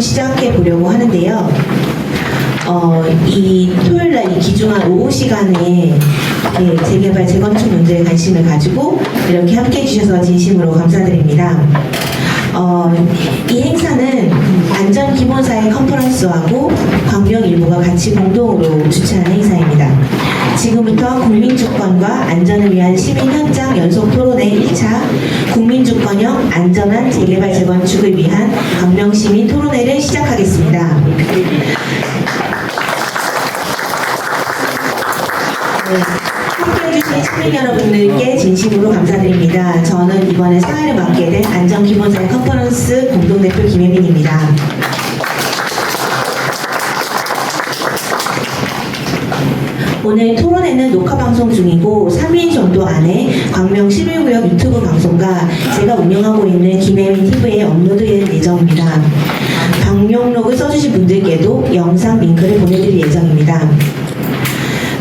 시작해 보려고 하는데요. 이 토요일날 이 귀중한 오후 시간에 재개발, 재건축 문제에 관심을 가지고 이렇게 함께 해주셔서 진심으로 감사드립니다. 이 행사는 안전기본사회 컨퍼런스하고 광명일보가 같이 공동으로 주최하는 행사입니다. 지금부터 국민주권과 안전을 위한 시민 현장 연속 토론회 1차 국민주권형 안전한 재개발 재건축을 위한 광명시민 토론회를 시작하겠습니다. 함께해주신 시민 여러분들께 진심으로 감사드립니다. 저는 이번에 사회를 맡게 된 안전기본사회 컨퍼런스 공동대표 김혜민입니다. 오늘 토론회는 녹화방송 중이고 3일 정도 안에 광명 11구역 유튜브 방송과 제가 운영하고 있는 김혜민 TV에 업로드될 예정입니다. 방명록을 써주신 분들께도 영상 링크를 보내드릴 예정입니다.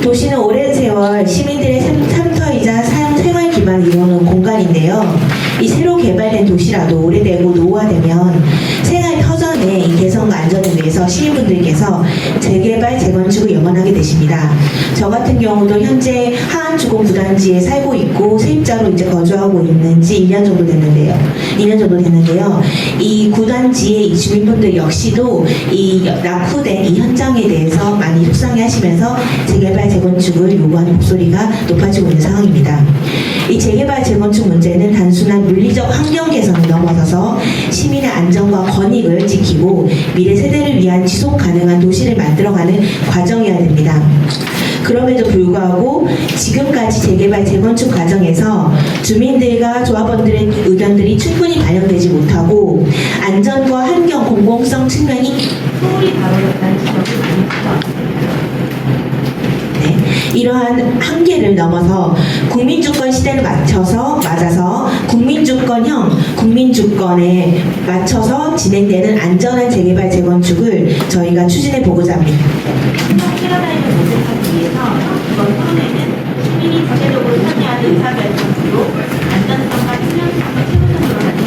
도시는 오랜 세월 시민들의 삶터이자 생활 기반을 이루는 공간인데요. 이 새로 개발된 도시라도 오래되고 노후화되면 생활 터전의 이 개선과 안전을 위해서 시민분들께서 재개발, 재건축을 염원하게 되십니다. 저 같은 경우도 현재 하안주공 구단지에 살고 있고 세입자로 이제 거주하고 있는지 2년 정도 됐는데요. 이 구단지의 이 주민분들 역시도 이 낙후된 이 현장에 대해서 많이 속상해하시면서 재개발, 재건축을 요구하는 목소리가 높아지고 있는 상황입니다. 이 재개발, 재건축 문제는 단순한 물리적 환경 개선을 넘어서서 시민의 안전과 권익을 지키고 미래 세대를 위한 지속 가능한 도시를 만들어가는 과정이어야 됩니다. 그럼에도 불구하고 지금까지 재개발, 재건축 과정에서 주민들과 조합원들의 의견들이 충분히 반영되지 못하고 안전과 환경, 공공성 측면이 소홀히 다뤄졌다는 지적이 많이 있습니다. 이러한 한계를 넘어서 국민주권 시대를 맞아서 국민주권형 국민주권에 맞춰서 진행되는 안전한 재개발, 재건축을 저희가 추진해 보고자 합니다. 실현하지 못하기 위해서 이번 토론회는 시민이 전체적으로 참여하는 의사결정으로 안전성과 투명성을 최우선으로 하는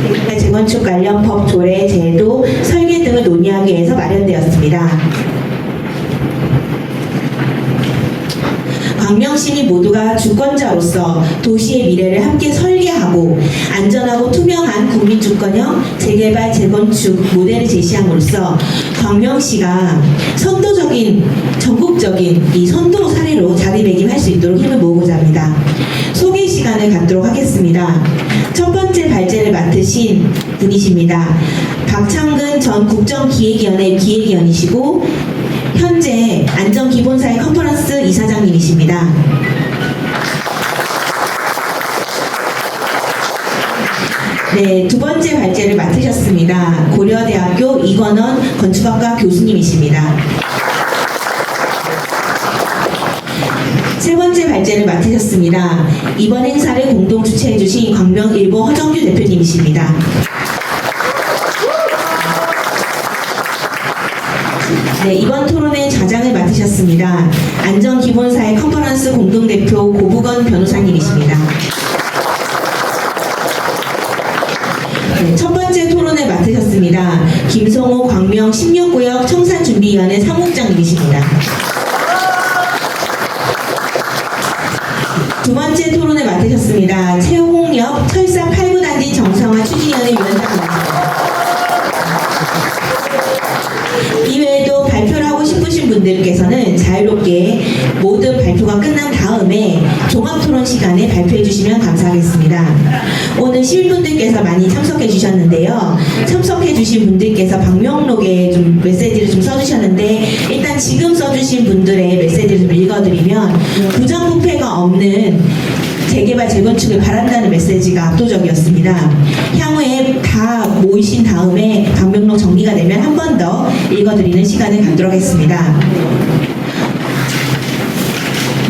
재개발, 재건축 관련 법, 조례, 제도, 설계 등을 논의하기 위해서 마련되었습니다. 광명시민 모두가 주권자로서 도시의 미래를 함께 설계하고 안전하고 투명한 국민주권형 재개발, 재건축 모델을 제시함으로써 광명시가 선도적인, 전국적인 이 선도 사례로 자리매김할 수 있도록 힘을 모으고자 합니다. 소개 시간을 갖도록 하겠습니다. 첫 번째 발제를 맡으신 분이십니다. 박창근 전 국정기획위원회 기획위원이시고 현재 안전기본사회 컨퍼런스 이사장님이십니다. 네, 두 번째 발제를 맡으셨습니다. 고려대학교 이건원 건축학과 교수님이십니다. 세 번째 발제를 맡으셨습니다. 이번 행사를 공동 주최해주신 광명일보 허정규 대표님이십니다. 네, 이번 토론회 자장을 맡으셨습니다. 안전기본사회 컨퍼런스 공동대표 고부건 변호사님이십니다. 네, 첫 번째 토론회 맡으셨습니다. 김성호 광명 16구역 청산준비위원회 사무국장님이십니다. 두 번째 토론회 맡으셨습니다. 최홍엽 철산 8구단지 정상화 추진위원회 위원장님이십니다. 이외에도 발표를 하고 싶으신 분들께서는 자유롭게 모든 발표가 끝난 다음에 종합토론 시간에 발표해 주시면 감사하겠습니다. 오늘 시민분들께서 많이 참석해 주셨는데요. 참석해 주신 분들께서 방명록에 좀 메시지를 좀 써주셨는데 일단 지금 써주신 분들의 메시지를 좀 읽어드리면 부정부패가 없는 재개발, 재건축을 바란다는 메시지가 압도적이었습니다. 향후에 다 모이신 다음에 방명록 정리가 되면 한 번 더 읽어드리는 시간을 갖도록 하겠습니다.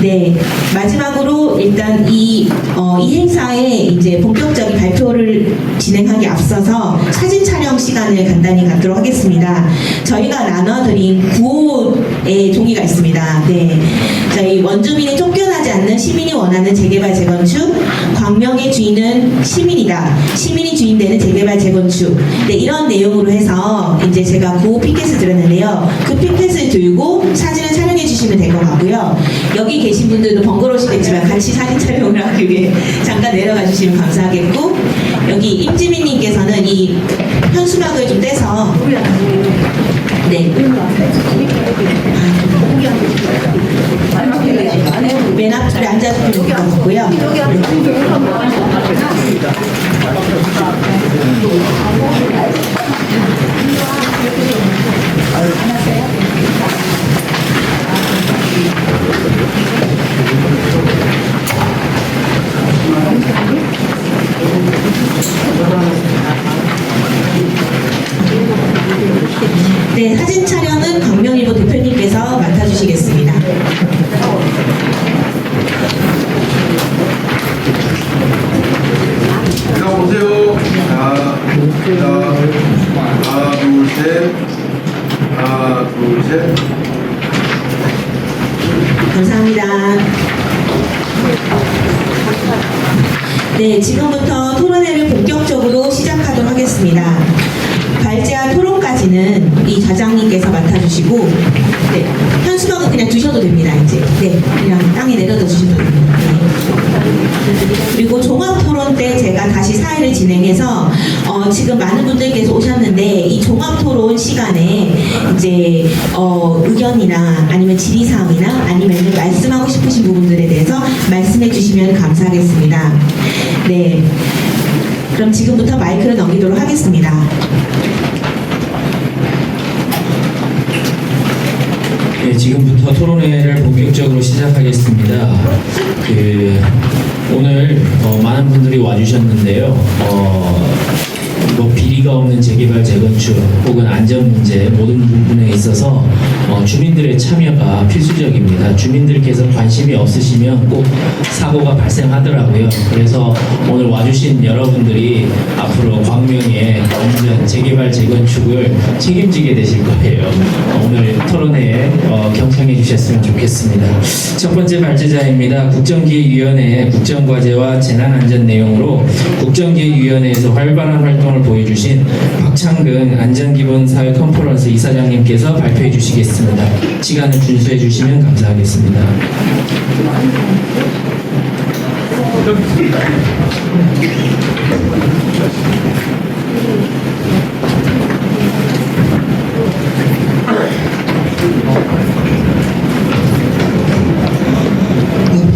네, 마지막으로 일단 이 행사에 이제 본격적인 발표를 진행하기 앞서서 사진 촬영 시간을 간단히 갖도록 하겠습니다. 저희가 나눠드린 구호의 종이가 있습니다. 네, 저희 원주민이 쫓겨나지 않는 시민이 원하는 재개발 재건축, 광명의 주인은 시민이다. 시민이 주인되는 재개발 재건축. 네, 이런 내용으로 해서 이제 제가 구호 피켓을 드렸는데요. 그 피켓을 들고 사진을 촬영해 주시면 될 것 같고요. 여기 계신 분들도 번거로우시겠지만 같이 사진 촬영을 하기 위해 잠깐 내려가 주시면 감사하겠고, 여기 임지민님께서는 이 현수막을 좀 떼서 네. 맨 앞줄에 앉아주시면 될 것 같고요. 네, 사진 촬영은 광명일보 대표님께서 맡아주시겠습니다. 자, 보세요. 자, 하나, 둘, 셋. 하나, 둘, 셋. 감사합니다. 네, 지금부터 토론회를 본격적으로 시작하도록 하겠습니다. 발제한 토론까지는 이 좌장님께서 맡아주시고, 네, 현수막은 그냥 주셔도 됩니다. 이제 네, 그냥 땅에 내려다 주시면 됩니다. 네. 그리고 종합 토론 때 제가 다시 사회를 진행해서 지금 많은 분들께서 오셨는데 이 종합 토론 시간에 이제 의견이나 아니면 질의사항이나 아니면 말씀하고 싶으신 부분들에 대해서 말씀해 주시면 감사하겠습니다. 네, 그럼 지금부터 마이크를 넘기도록 하겠습니다. 네, 지금부터 토론회를 본격적으로 시작하겠습니다. 오늘 많은 분들이 와주셨는데요. 뭐 비리가 없는 재개발 재건축 혹은 안전 문제 모든 부분에 있어서 주민들의 참여가 필수적입니다. 주민들께서 관심이 없으시면 꼭 사고가 발생하더라고요. 그래서 오늘 와주신 여러분들이 앞으로 광명의 안전 재개발 재건축을 책임지게 되실 거예요. 오늘 토론회에 경청해 주셨으면 좋겠습니다. 첫 번째 발제자입니다. 국정기획위원회 국정과제와 재난안전 내용으로 국정기획위원회에서 활발한 활동을 보여주신 박창근 안전기본사회 컨퍼런스 이사장님께서 발표해 주시겠습니다. 시간을 준수해 주시면 감사하겠습니다.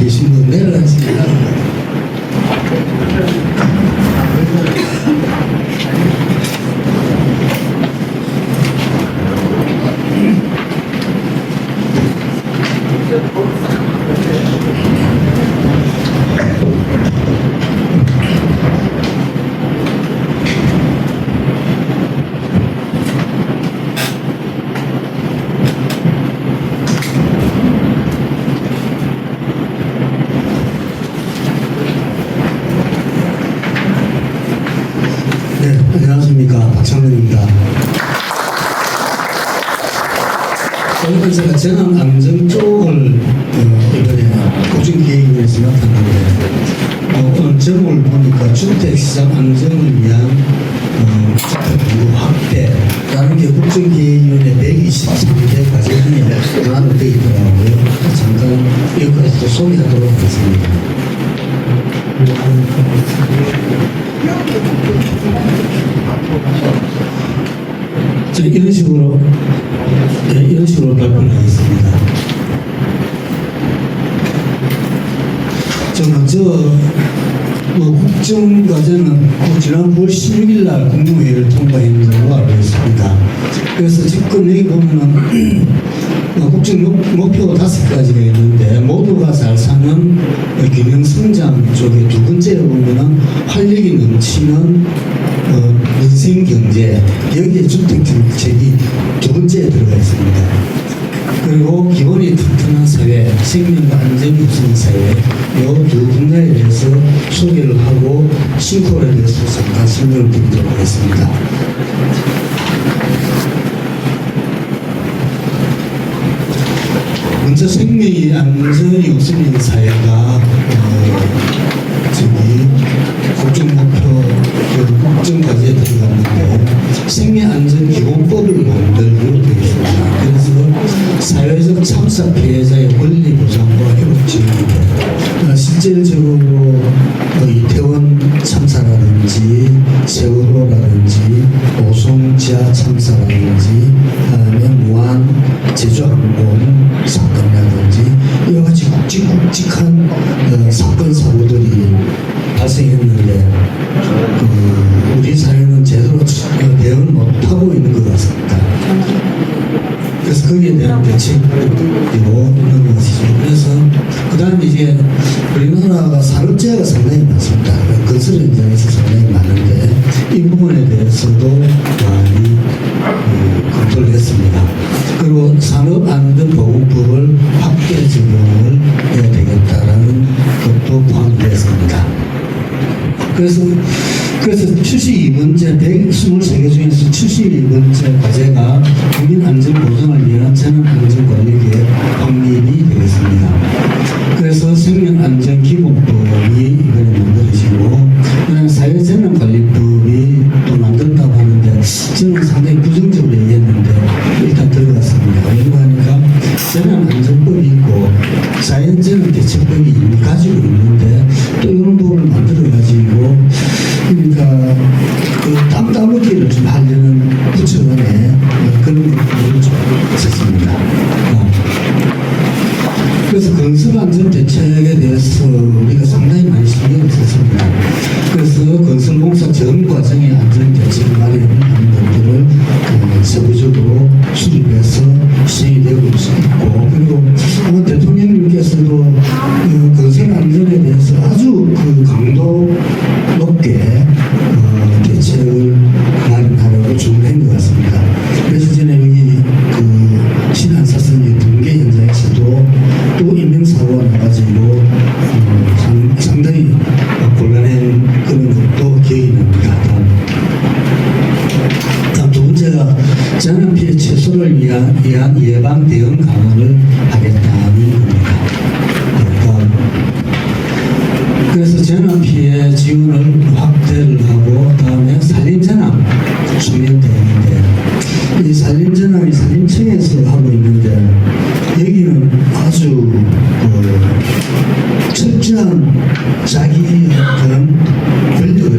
계신 분 내려가십니다. 네, 안녕하십니까. 박창근입니다. 오늘 제가 재난안전 쪽을 이번에 국정기획위원회에서 맡았는데 오늘 제목을 보니까 주택시장 안전을 위한 주택공급 확대라는 게 국정기획위원회 123개 과제 중에 하나로 되어 있더라고요. 잠깐 여기까지도 소개하도록 하겠습니다. 이런 식으로 발표를 하겠습니다. 국정과제는 지난 9월 16일 날 국무회의를 통과했는 걸로 알고 있습니다. 그래서 지금 여기 보면은 국정 목표가 5가지가 있는데 모두가 잘 사는 균형 성장 쪽에 두 번째로 보면은 활력이 넘치는 민생 경제, 여기에 주택 정책이 두 번째에 들어가 있습니다. 그리고 기본이 튼튼한 건강한 사회, 생명과 안전이 우선인 사회, 이 두 분야에 대해서 소개를 하고 싱크홀에 대해서 잠깐 설명을 드리도록 하겠습니다. 먼저 생명이 안전이 우선인 사회가 국정목표 국정과제에 들어갔는데 생명안전기본법을 만들기로 되어 있습니다. 그래서 사회적 참사 피해자의 권리 보장과 회복 지원인데 실질적으로 이태원 참사라든지 세월호라든지 오송지하 참사라든지 그다음에 무한 제주항공 사건이라든지 이와 같이 굵직굵직한 사건 사고들이 발생했는데 우리 사회는 제대로 대응을 못하고 있는 것 같습니다. 그래서 거기에 대한 대책으로 있는 것이죠. 그래서 그 다음에 이제 우리나라가 산업재해가 상당히 많습니다. 건설 현장에서 상당히 많은데 이 부분에 대해서도 많이 검토를 했습니다. 그리고 산업안전보건법을 확대 적용을 해야 되겠다라는 것도 포함되었습니다. 그래서 72번째 123개 중에서 72번째 과제가 국민 안전 보장을 위한 재난안전관리계획 확립이 되겠습니다. 그래서 생명안전기본법이 이번에 만들어지고 그다음에 사회재난관리법이 또 만든다고 하는데 저는 상당히 부정적으로 얘기했는데 일단 들어갔습니다. 왜냐고 하니까 재난안전법이 있고 자연재난대책법이 이미 가지고 있는데 또 이런 법을 만들어가지고 그러니까 그 땀 따먹기를 좀 하려는 부처간에 그런 부분을 좀 있었습니다. 그래서 건설안전대책에 대해서 우리가 상당히 많이 신경을 썼습니다. 그래서 건설공사 전 과정의 안전대책 마련을 하는 것들을 세부적으로 수립해서 시행이 되고 있고 그리고 아마 대통령님께서도 건설안전에 대해서 아주 강도 높게 대책을 마련하라고 주문한 것 같습니다. 그래서 전에 여기 신안사선의 붕괴 현장에서도 또 인명사고가 나가지고 상당히 곤란한 그런 것도 기억이 납니다. 다음 두 번째가 재난피해 최소를 위한 예방 대응 강화를 하겠다는 겁니다. 그래서 재난피해 지원을 확대를 하고 다음에 산림재난 추진 대응인데 이 산림재난이 산림청에서 하고 있는데 여기는 아주 철저한 자기 그런 권력을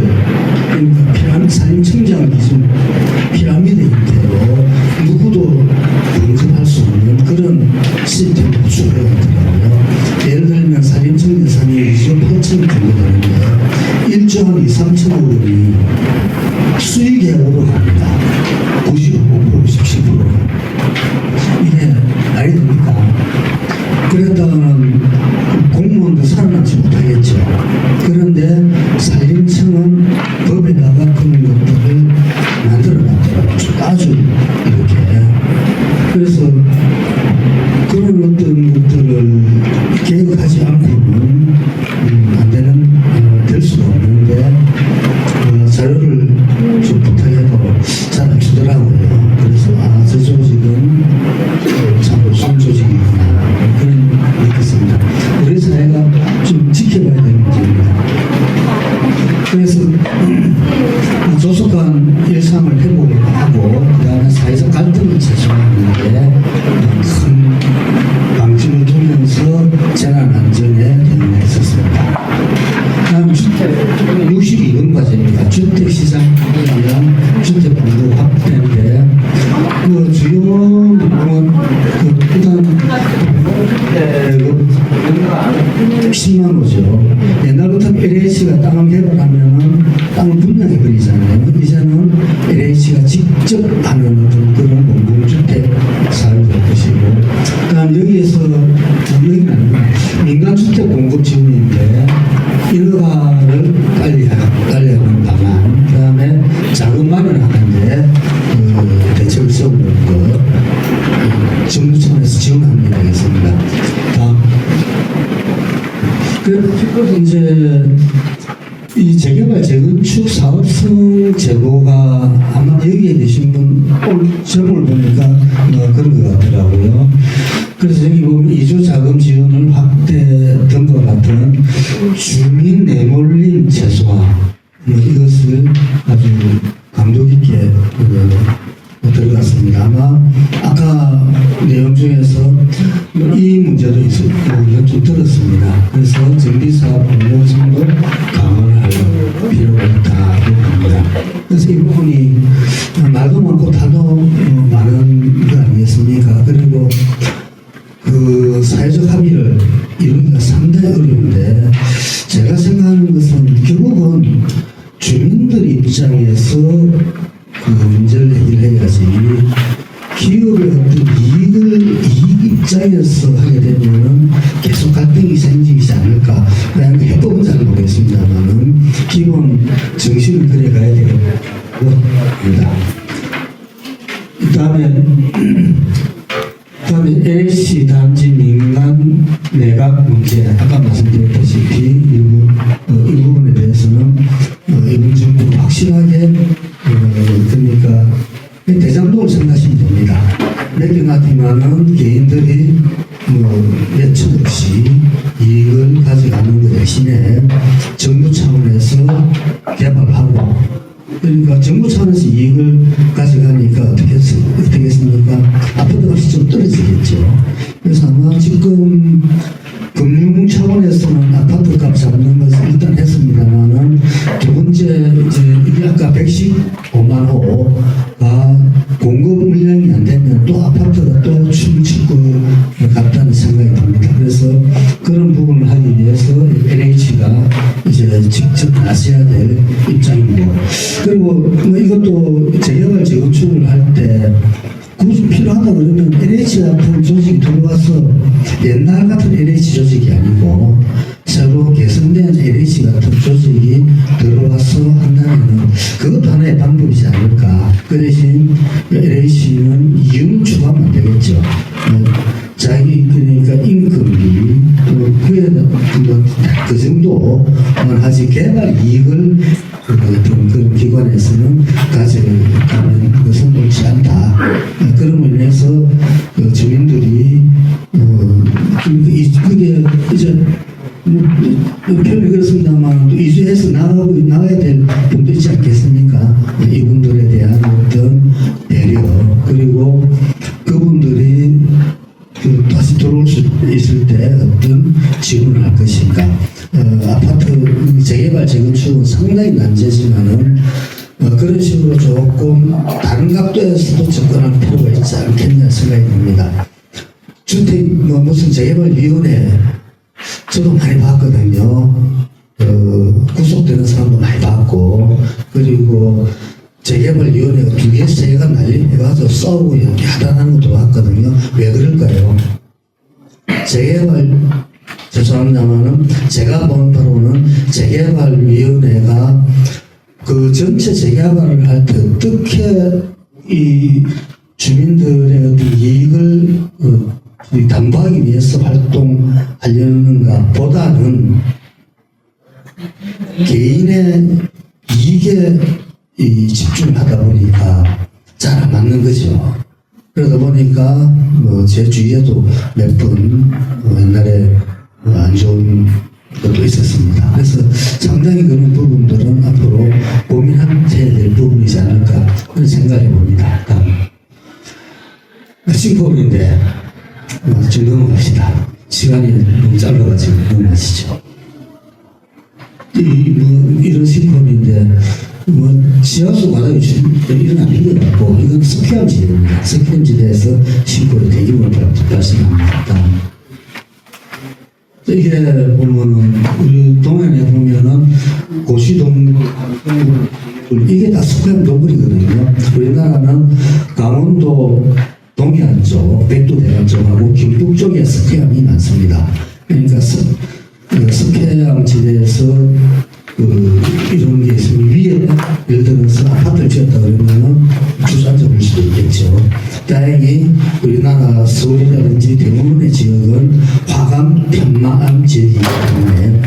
그러니까 산림청장 기준 피라미드 형태로 누구도 공급할 수 없는 그런 시스템을 구축해야 되더라고요. 예를 들면 산림청 예산이 2조 8천 정도 되는데 1조 한 2, 3천억 원이 수익액으로 갑니다. 95%, 10%. 이게 말이 됩니까? 그랬다가는 공무원도 살아남지 못하겠죠. 그런데 산림청은 법에다가 그런 것들을 만들어놨더라고요. 아주 이렇게. 그래서 그런 어떤 것들을 계획하지 않고는 안 되는, 될 수가 없는데, 자료를 좀 부탁해도 잘 안 주더라고요. 그래서, 저 조직은 참 무슨 조직이구나. 그런 느꼈습니다. 우리 사회가 좀 지켜봐야 되는 문제입니다. 그래서, 조속한 일상을 회복을 하고, 그 다음에 사회적 갈등을 제소하는 게 큰 방침을 두면서 재난안전에 대응했었습니다. 다음 62번 과제입니다. 주택시장에 대한 주택공급 확대인데 그 주요 부분 일단 10만호죠. 옛날부터 LH가 땅을 개발하면은 땅을 분양해 버리잖아요. 이제는 LH가 직접 하는 어떤 그런 공공주택 사업이 될 것이고, 그다음 여기에서 여기는 민간주택 공급 지원인데 일가를 관리하는 방안, 그다음에 자금 마련하는데 대책을 세우는 것, 정부 차원에서 지원하는 게 되겠습니다. 제보가 아마 여기에 계신 분 오늘 제목을 보니까 그런 것 같더라고요. 그래서 여기 보면 이주 자금 지원을 확대 등과 같은 주민 내몰림 최소화 이것을 아주 강도 깊게 들어갔습니다. 아마 아까 내용 중에서 이 문제도 있었고 좀 들었습니다. 그래서 정비사업 공모성도 강화를 할 필요가 있다고 봅니다. 그래서 이 부분이 말도 많고 탈도 많은 거 아니겠습니까? 그리고 그 사회적 합의를 이루기가 상당히 어려운데 제가 생각하는 것은 결국은 주민들 입장에서 그 문제를 해결해야지 기업의 어떤 이익 입장에서 하게 되면은 계속 갈등이 생기지 않을까. 그냥 해법은 잘 모르겠습니다만은 기본 정신을 그려가야 되고 합니다. 그다음에 LH 단지 민간 내각 문제 아까 말씀드렸다시피 이 부분에 대해서는 이번 정부가 확실하게 그러니까 대장동을 생각하시면 됩니다. 매경하지만은 개인들이 매출 없이 이익을 가져가는 것 대신에 정부 차원에서 개발하고 그러니까 정부 차원에서 이익을 가져가니까 어떻게 했습니까? 아파트 값이 좀 떨어지겠죠. 그래서 아마 지금 금융 차원에서는 아파트 값 잡는 것을 일단 했습니다만은 두 번째 이게 아까 115만 호가 공급 물량이 안 되면 또 아파트가 또 춤출 것 같다는 생각이 듭니다. 그래서 그런 부분을 하기 위해서 LH가 이제 직접 나서야 될 입장이고 그리고 뭐 이것도 재개발 재건축을 할 때 굳이 필요하다 그러면 LH 같은 조직이 들어와서 옛날 같은 LH 조직이 아니고 새로 개선된 LH 같은 조직이 들어와서 한다면 그것도 하나의 방법이지 않을까. 그 대신 LH는 이윤 추구하면 안 되겠죠. 자기 그러니까 임금비 또 그에 그 정도만 하지 개발 이익을 그런 기관에서는 가져가는 것은 옳지 않다. 그럼으로 인해서 주민들이 그게 이제 표현이 그렇습니다만 이주해서 나가야 될 분도 있지 않겠습니까? 이분들에 대한 어떤 배려 그리고 그분들이 다시 들어올 수 있을 때 어떤 지원을 할 것인가. 아파트 재개발 재건축은 상당히 난제지만은 그런 식으로 조금 다른 각도에서도 접근할 필요가 있지 않겠냐 생각이 듭니다. 주택 무슨 재개발위원회 저도 많이 봤거든요. 구속되는 사람도 많이 봤고 그리고 재개발위원회가 2개, 3개가 난립해가지고 싸우고 야단하는 것도 봤거든요. 왜 그럴까요? 죄송합니다만은 제가 본 바로는 재개발위원회가 그 전체 재개발을 할 때 어떻게 이 주민들의 어떤 이익을 담보하기 위해서 활동하려는가 보다는 개인의 이익에 집중을 하다 보니까 잘 안 맞는 거죠. 그러다 보니까 제 주위에도 몇 번 옛날에 안 좋은 것도 있었습니다. 그래서 상당히 그런 부분들은 앞으로 고민해야 될 부분이지 않을까 그런 생각해 봅니다. 다음 싱포인데 좀 넘어갑시다. 시간이 너무 짧아가지고 넘어가시죠. 이런 싱포인데 지하수 바닥이 일어나는 것 같고 이건 석회암 지대입니다. 석회암 지대에서 싱포로 대규모로 발생합니다. 이게 보면은 우리 동해에 보면은 고시동굴 이게 다 석회암 동굴이거든요. 우리나라는 강원도 동해안 쪽, 백두대간 쪽하고 경북 쪽에 석회암이 많습니다. 그러니까 석회암 지대에서 이런 게 있으면 위에 예를 들어서 아파트를 지었다 그러면은 주저앉아 볼 수도 있겠죠. 다행히 우리나라 서울이라든지 대부분의 지역은 화강 편마암 지역이기 때문에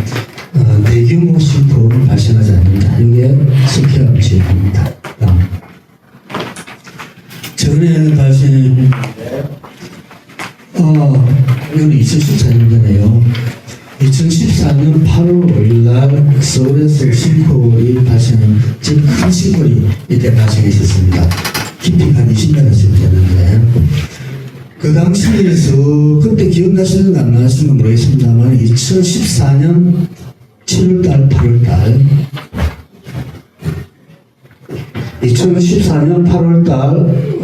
대규모 싱크홀은 발생하지 않는다. 이게 석회암 지역입니다. 최근에 발생했는데 이건 2014년도네요. 2014년 8월 5일날 서울에서 싱크홀이 발생한 즉 큰 싱크홀이 이때 발생했었습니다. 깊이가 한 20m쯤 되는데 그 당시에서 그때 기억나시는지 안 나시는지 모르겠습니다만 2014년 7월달 8월달 2014년 8월달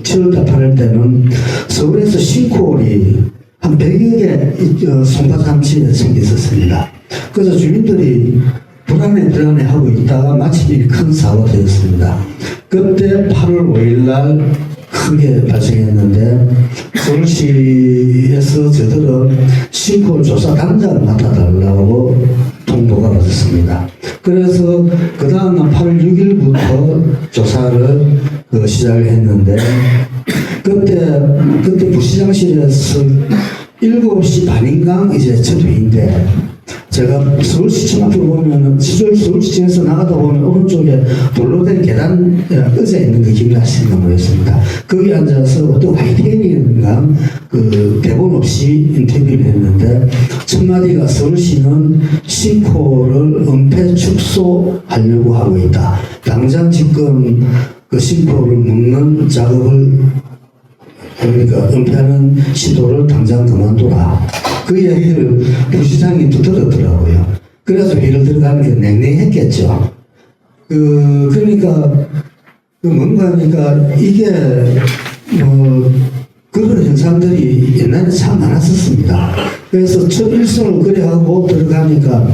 7월달 8월 때는 서울에서 싱크홀이 한 100여 개 송파장치에 생겼었습니다. 그래서 주민들이 불안해하고 있다가 마침 큰 사고가 되었습니다. 그때 8월 5일날 크게 발생했는데 서울시에서 저들은 싱크홀 조사 단장을 맡아달라고 통보가 받았습니다. 그래서 그 다음날 8월 6일부터 조사를 시작을 했는데 그때 부시장실에서 7시 반인가 이제 접회인데 제가 서울시청 앞을 보면은 서울시청에서 나가다 보면 오른쪽에 돌로 된 계단 의자 있는 거 기억나시는가 모르겠습니다. 거기 앉아서 어떤 화이트닝인가 대본 없이 인터뷰를 했는데 첫 마디가 서울시는 싱크홀을 은폐 축소하려고 하고 있다. 당장 지금 그 싱크홀을 묻는 작업을 그러니까 은폐하는 시도를 당장 그만둬라. 그 이야기를 부시장이 또 들었더라고요. 그래서 회의를 들어가는 게 냉랭했겠죠. 그러니까 뭔가 하니까 이게 그런 현상들이 옛날에 참 많았었습니다. 그래서 첫 일선을 그래하고 들어가니까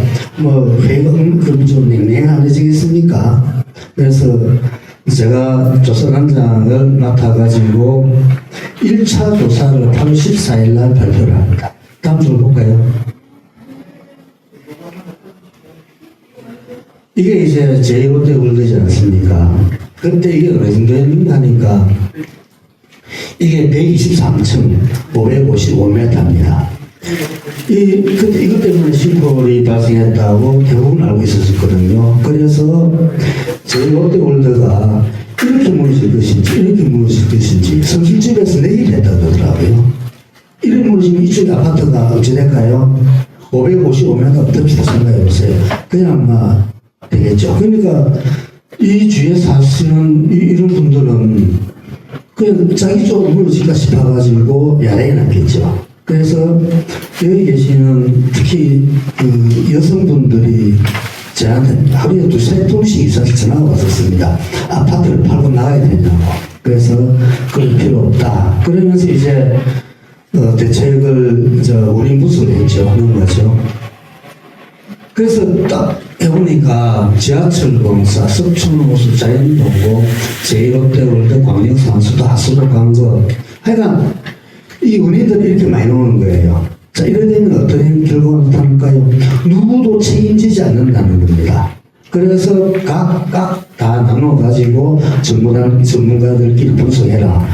회의가 그럼 좀 냉랭하지겠습니까? 그래서 제가 조사단장을 맡아가지고 1차 조사를 8월 14일 날 발표를 합니다. 다음 줄 볼까요? 이게 이제 제1호대 않습니까? 그때 이게 어느 정도 했는가 하니까 이게 123층 555m입니다. 그때 이것 때문에 싱크홀이 발생했다고 대부분 알고 있었거든요. 그래서 제1호대가 이렇게 무너질 것인지 이렇게 무너질 것인지 선술집에서 내기를 했다고 그러더라고요. 이렇게 무너지면 이쪽에 아파트가 어찌 될까요? 555m 듭시다 생각해보세요. 그냥 되겠죠. 그러니까 이 주위에 사시는 이런 분들은 그냥 자기 쪽으로 무너질까 싶어가지고 야단이 났겠죠. 그래서 여기 계시는 특히 여성분들이 저한테 하루에 2-3통씩 이상씩 전화가 왔었습니다. 아파트를 팔고 나가야 되냐고. 그래서 그럴 필요 없다. 그러면서 이제 대책을 우리 무술 했죠. 하는 거죠. 그래서 딱 해보니까 지하철공사, 석촌호수, 자연동고, 제1호대월드, 광역산수도, 하수도, 광거 하여간 이 은혜들이 이렇게 많이 나오는 거예요. 자, 이래 되면 어떤 결과가 나타날까요? 누구도 책임지지 않는다는 겁니다. 그래서 각각 다 나눠가지고 전문가들끼리 분석해라.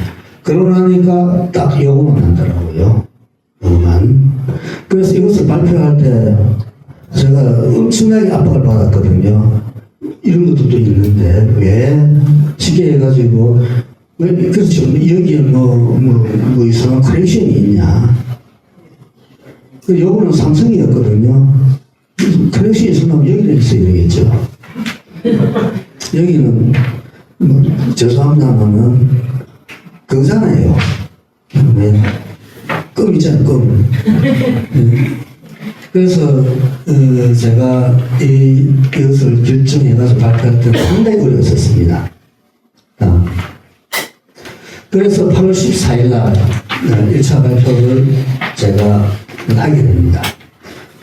그러고 나니까 딱 요거만 한다라고요. 요거만. 그래서 이것을 발표할 때 제가 엄청나게 압박을 받았거든요. 이런 것도 있는데 왜 쉽게 해가지고 왜 그렇죠. 여기에 이상한 크레이션이 있냐. 요거는 삼성이었거든요. 크레이션이 있으면 여기는 있어야 되겠죠. 여기는 죄송합니다만은 그거잖아요. 왜? 껌 있잖아요, 껌. 그래서 제가 이것을 결정해가지고 발표할 때 상당히 어려웠었습니다. 그래서 8월 14일 날 1차 발표를 제가 하게 됩니다.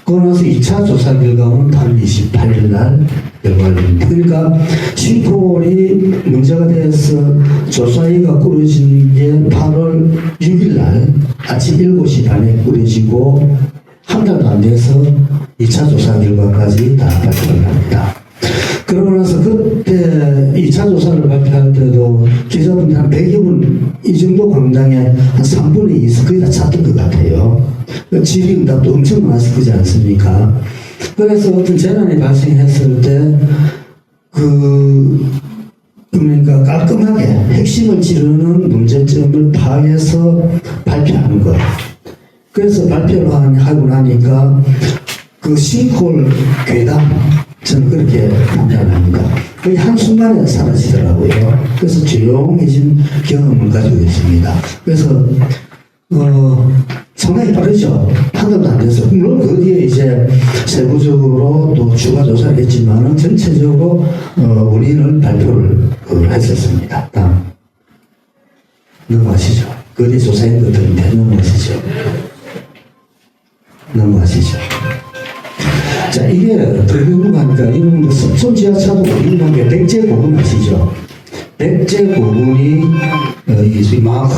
그러고 나서 2차 조사 결과는 8월 28일 날 결과를 냅니다. 그러니까 싱크홀이 문제가 돼서 조사위가 꾸려진 게 8월 6일 날 아침 7시 반에 꾸려지고 한 달도 안 돼서 2차 조사 결과까지 다 발표를 합니다. 그러고 나서 그때 2차 조사를 발표할 때도 기자분들 한 100여 분 이 정도 광장에 한 3분의 2에서 거의 다 찼던 것 같아요. 질의응답도 엄청 많았을 거지 않습니까? 그래서 어떤 재난이 발생했을 때, 그러니까 깔끔하게 핵심을 찌르는 문제점을 파악해서 발표하는 것. 그래서 발표를 하고 나니까 그 싱크홀 괴담, 저는 그렇게 판단합니다. 거의 한순간에 사라지더라고요. 그래서 조용해진 경험을 가지고 있습니다. 그래서 상당히 빠르죠. 한 달도 안 돼서. 물론 그 뒤에 이제 세부적으로 또 추가 조사를 했지만은 전체적으로 원인을 발표를 했었습니다. 다음. 넘어가시죠. 그 뒤에 조사한 것들인데 넘어가시죠. 넘어가시죠. 자, 이게 어떻게 궁금하니까 이런 거 섭son 지하차도 유명한 게 백제고분 아시죠? 백제고분이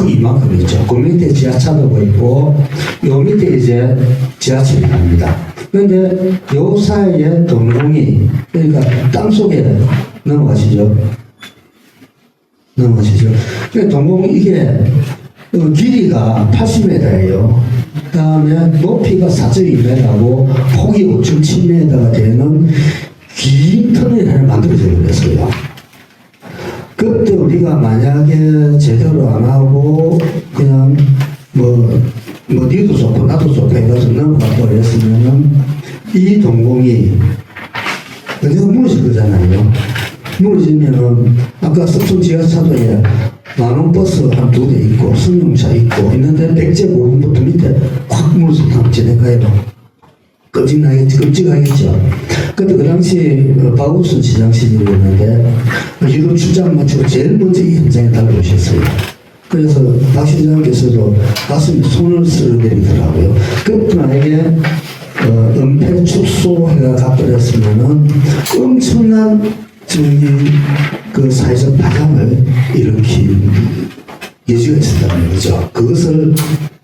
이만큼 있죠. 그 밑에 지하차도가 있고 요 밑에 이제 지하철이 갑니다. 그런데 요 사이에 동공이, 그러니까 땅속에 넘어가시죠. 그러니까 동공이 이게 길이가 80m예요. 그 다음에 높이가 4.2m고 폭이 5.7m가 되는 긴 터널이 하나 만들어져 버렸어요. 그때 우리가 만약에 제대로 안 하고 그냥 니도 좋고 나도 좋고 해가지고 넘어가 버렸으면은 이 동공이 그냥 무너질 거잖아요. 무너지면은 아까 섭son 지하차도에 만원 버스 한 2대 있고 승용차 있고 있는데 백제고분부터 밑에 확 무너졌다면 지내가요. 끔찍하겠죠. 근데 그 당시 박우순 시장 시절이었는데 유럽 출장 마치고 제일 먼저 이 현장에 달려오셨어요. 그래서 박 시장께서도 가슴에 손을 쓸어내리더라고요. 그것도 만약에 은폐 축소해가 가버렸으면은 엄청난 그 사회적 파장을 일으킨 여지가 있었다는 거죠. 그것을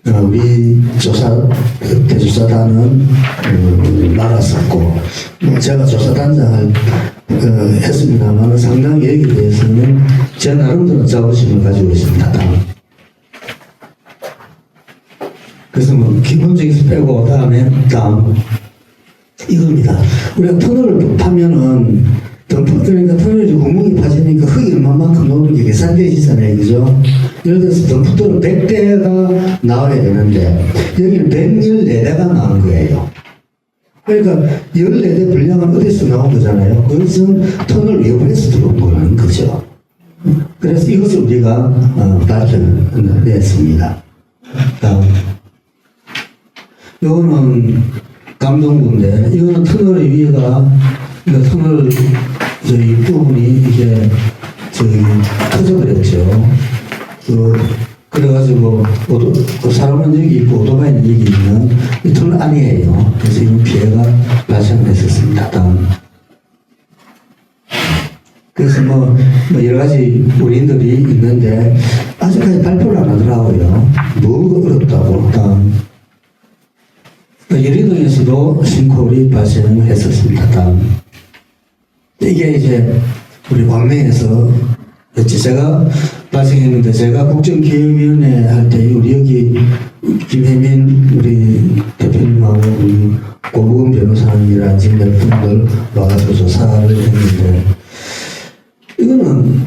우리 대조사단은 막았었고, 제가 조사단장을 했습니다만 상당히 여기에 대해서는 제 나름대로 자부심을 가지고 있습니다. 그래서 기본적인 빼고 다음 이겁니다. 우리가 터널을 파면은 그러니까 터널이 구멍이 파지니까 흙이 얼마만큼 녹는 게 계산되시잖아요. 그죠? 예를 들어서 덤프터는 100대가 나와야 되는데 여기는 114대가 나온 거예요. 그러니까 14대 분량은 어디서 나온 거잖아요. 그것은 터널 외부에서 들어온 거라는 거죠. 그래서 이것을 우리가 발표를 냈습니다. 다음. 이거는 감동부인데 이거는 터널의 위에가 터널 부분이 이게 터져버렸죠. 그래가지고 사람은 여기 있고 오토바이는 여기 있는 이 터널 아니에요. 그래서 이런 피해가 발생했었습니다. 다음. 그래서 여러 가지 원인들이 있는데 아직까지 발표를 안 하더라고요. 뭐가 어렵다고. 다음. 예리동에서도 싱크홀이 발생했었습니다. 다음. 이게 이제 우리 광명에서 제가 발생했는데 제가 국정기획위원회 할 때 우리 여기 김혜민 우리 대표님하고 우리 고부근 변호사님이라든지 몇 분들 와가지고 조사를 했는데 이거는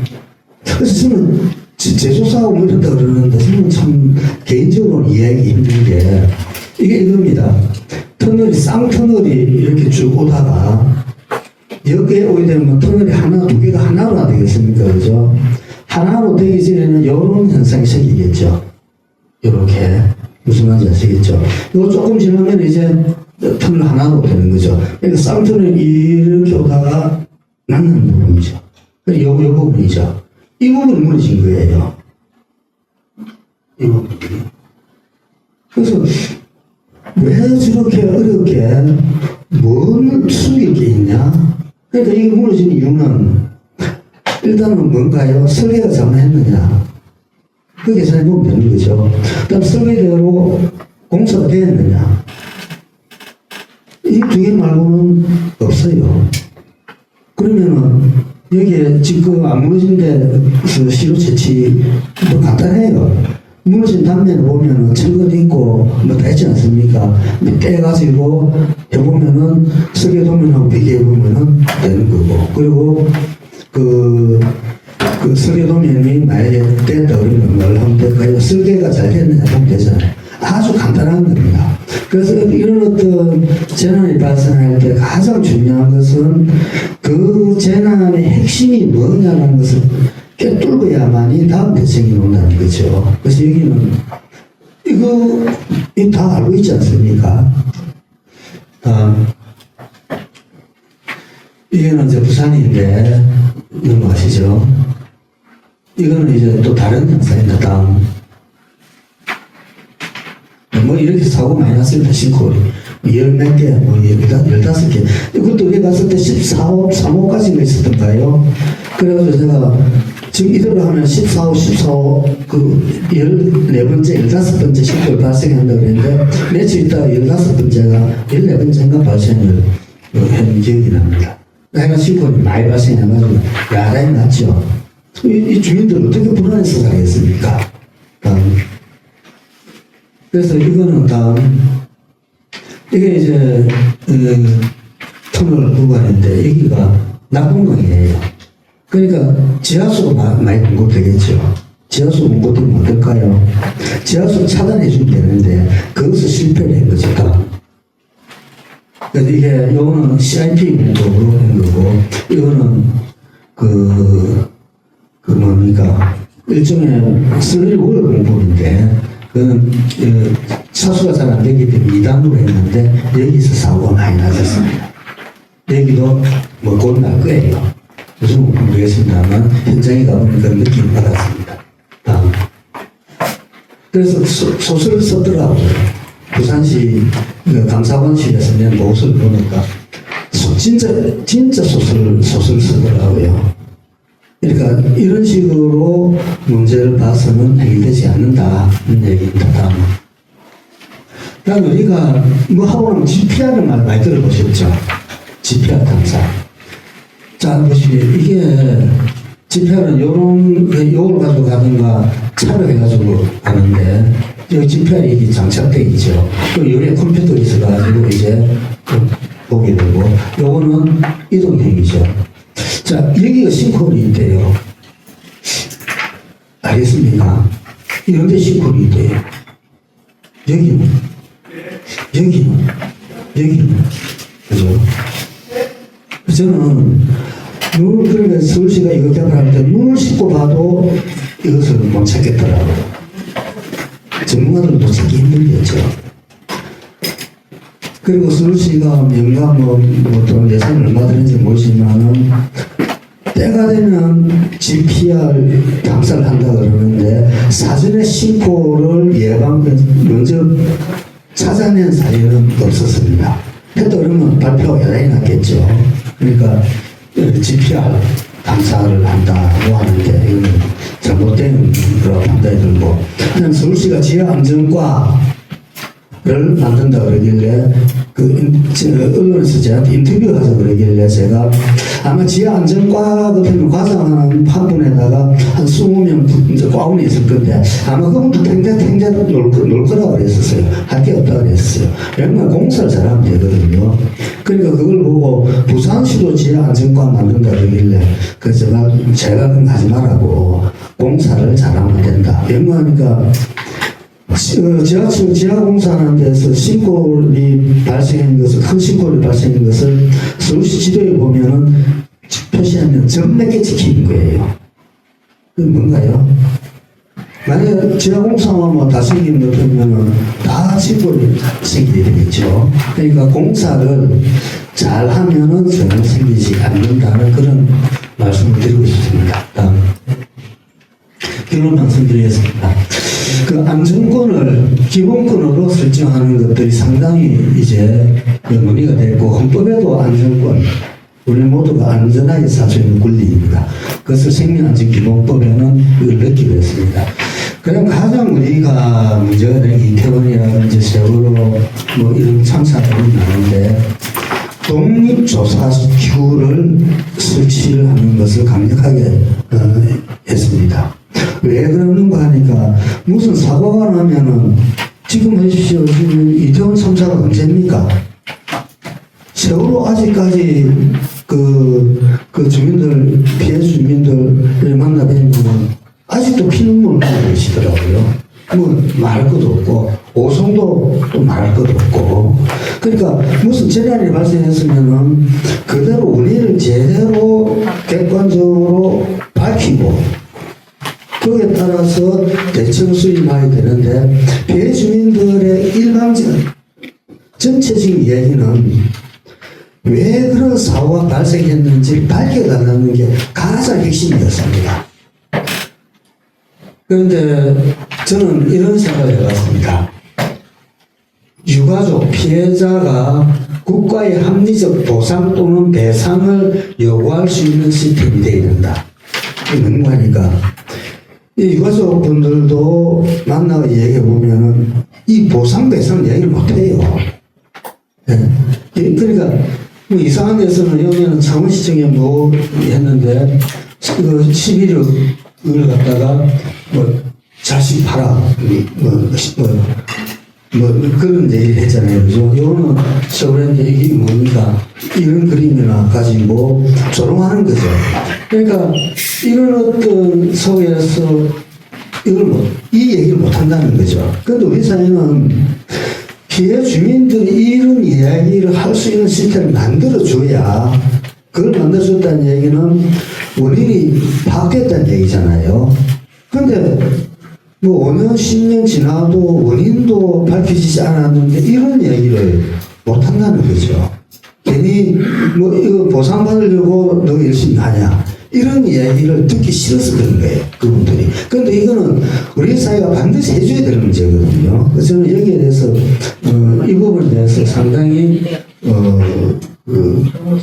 그래서 저는 재조사하고 뭐 이런다 그러는데 저는 참 개인적으로 이해하기 힘든 게 이게 이겁니다. 터널이 쌍터널이 이렇게 쭉 오다가 여기에 오게 되면 터널이 하나, 두 개가 하나로 안 되겠습니까? 그죠? 하나로 되기 전에는 이런 현상이 생기겠죠. 이렇게. 무슨 말인지 아시겠죠? 이거 조금 지나면 이제 터널 하나로 되는 거죠. 그러니까 쌍터널이 이렇게 오다가 낳는 부분이죠. 이 부분이죠. 이 부분이 무너진 거예요. 이 부분이. 그래서 왜 저렇게 어렵게 뭔 수익이 게 있냐? 그러니까 이게 무너진 이유는 일단은 뭔가요? 설계가 잘못했느냐? 그게 잘 보면 되는 거죠. 그다음 설계대로 공사가 되었느냐? 이 두 개 말고는 없어요. 그러면은 여기에 지금 안 무너진 데서 시로 채취 간단해요. 무너진 단면을 보면은 철근 있고 뭐 다 있지 않습니까? 떼가지고 해보면은 설계도면하고 비교해보면은 되는 거고. 그리고 그 설계도면이 만약에 뗐다 그러면 뭘 하면 될까요? 설계가 잘 됐느냐 보면 되잖아요. 아주 간단한 겁니다. 그래서 이런 어떤 재난이 발생할 때 가장 중요한 것은 그 재난의 핵심이 뭐냐는 것을 꿰뚫어야만이 다음 대책이 나온다는 거죠. 그래서 여기는 이거 다 알고 있지 않습니까? 이거는 이제 부산인데 넘어가시죠. 이거는 이제 또 다른 영상입니다. 다음. 뭐 이렇게 사고 많이 났습니다. 싱크홀이. 열몇 개, 뭐 15개. 이것도 우리 갔을 때 14호, 3호까지가 있었던가요? 그래가지고 제가 지금 이대로 하면 14호, 14호, 14번째, 15번째 싱크홀 발생한다고 그랬는데 며칠 있다가 15번째가 14번째인가 발생을 한 기억이 납니다. 내가 싱크홀이 많이 발생해가지고 야단이 났죠. 이 주민들 어떻게 불안해서 살겠습니까? 그래서 이거는 다음, 이게 이제, 터널 구간인데, 여기가 낙동강이에요. 그러니까 지하수가 많이 공급되겠죠. 지하수 공급되면 어떨까요? 지하수 차단해주면 되는데, 거기서 실패를 한 거죠, 다음. 그래서 이게, 요거는 CIP 공급으로 한 거고, 이거는 뭡니까? 일종의 슬리 월 공급인데, 그는 차수가 잘 안 되기 때문에 2단으로 했는데 여기서 사고가 많이 나셨습니다. 여기도 뭐 곧 날 거예요. 요즘 모르겠습니다만 현장에 가보면 그런 느낌을 받았습니다. 그래서 소설을 썼더라고요. 부산시 감사관실에서 낸 보고서를 보니까 진짜 소설을 쓰더라고요. 그러니까 이런 식으로 문제를 봐서는 해결되지 않는다는 얘기입니다. 다음 우리가 뭐 하고 나면 GPR을 많이 들어보셨죠? GPR 탐사. 자, 보시면 이게 GPR은 요걸 가지고 가든가 차를 해가지고 가는데 여기 GPR이 이게 장착되어 있죠. 그 요에 컴퓨터가 있어가지고 이제 보게 되고 요거는 이동형이죠. 자, 여기가 싱크홀이 있대요. 알겠습니까? 이런 데 싱크홀이 있대요. 여기는. 그죠? 저는, 그러니까 서울시가 이거 개발할 때 눈을 씻고 봐도 이것을 못 찾겠더라고요. 전문가들도 찾기 힘들겠죠. 그리고 서울시가 명가 또 예산을 얼마 드는지 모르지만은 때가 되면 GPR 탐사를 한다 그러는데 사전에 싱크홀을 먼저 찾아낸 사례는 없었습니다. 했다 그러면 발표가 여당이 났겠죠. 그러니까 GPR 탐사를 한다고 하는데 이건 잘못된 그런 판단이 들고 그냥 서울시가 지하안전과 를 만든다 그러길래 언론에서 저한테 인터뷰하자 그러길래 제가 아마 지하안전과 같은 과장하는 한 분에다가 한 20명 이제 과원이 있을 건데 아마 그분도 탱자로 놀 거라고 그랬었어요. 할 게 없다고 그랬었어요. 왜냐면 공사를 잘하면 되거든요. 그러니까 그걸 보고 부산시도 지하안전과 만든다 그러길래 그래서 제가 그건 하지 말라고 공사를 잘하면 된다. 왜냐하니까 지하철 지하공사하는 데서 싱크홀이 발생한 것을, 큰 싱크홀이 발생한 것을 서울시 지도에 보면은 표시하면 점 몇 개 찍히는 거예요. 그건 뭔가요? 만약에 지하공사만 뭐 다 생기는 것 보면은 다 싱크홀이 생기게 되겠죠. 그러니까 공사를 잘 하면은 전혀 생기지 않는다는 그런 말씀을 드리고 싶습니다. 다음. 결론 말씀드리겠습니다. 그 안전권을 기본권으로 설정하는 것들이 상당히 이제 논의가 되고 헌법에도 안전권, 우리 모두가 안전하게 살 수 있는 권리입니다. 그것을 생명안전기본법에는 이걸 넣기로 했습니다. 그럼 가장 우리가 문제가 되는 이태원이라든지 세월호 뭐 이런 참사들이 많은데 독립조사기구를 설치를 하는 것을 강력하게 했습니다. 왜 그러는가 하니까 무슨 사고가 나면은 지금 보십시오. 지금 이태원 참사가 언제입니까? 세월호 아직까지 그 주민들, 피해 주민들을 만나 뵈면 아직도 피눈물 흘리고 계시더라고요. 뭐 말할 것도 없고, 오송도 또 말할 것도 없고. 그러니까 무슨 재난이 발생했으면은 그대로 원인을 제대로 객관적으로 밝히고, 거기에 따라서 대책을 수립해야 되는데, 피해 주민들의 일방적, 전체적인 이야기는 왜 그런 사고가 발생했는지 밝혀달라는 게 가장 핵심이었습니다. 그런데 저는 이런 생각을 해봤습니다. 유가족 피해자가 국가의 합리적 보상 또는 배상을 요구할 수 있는 시스템이 되어야 된다. 이게 뭔가니까 이 유가족 분들도 만나서 얘기해 보면은 이 보상 배상 얘기를 못해요. 네. 그러니까 뭐 이상한 데서는 여기는 창원시청에 뭐 했는데 그 11억을 갖다가 뭐 자식 팔아 뭐 그런 얘기를 했잖아요. 그죠? 요거는 서울인데 이게 뭡니까? 이런 그림이나 가지고 조롱하는 거죠. 그러니까 이런 어떤 속에서 이걸 이 얘기를 못 한다는 거죠. 그런데 우리 사회는 피해 주민들이 이런 이야기를 할 수 있는 시스템을 만들어줘야, 그걸 만들어줬다는 얘기는 원인이 파악됐다는 얘기잖아요. 근데 뭐 5년, 10년 지나도 원인도 밝혀지지 않았는데 이런 얘기를 못 한다는 거죠. 괜히 뭐 이거 보상받으려고 너 열심히 하냐. 이런 이야기를 듣기 싫어서 그런 거예요, 그분들이. 근데 이거는 우리 사회가 반드시 해줘야 될 문제거든요. 그래서 저는 여기에 대해서, 이 부분에 대해서 상당히,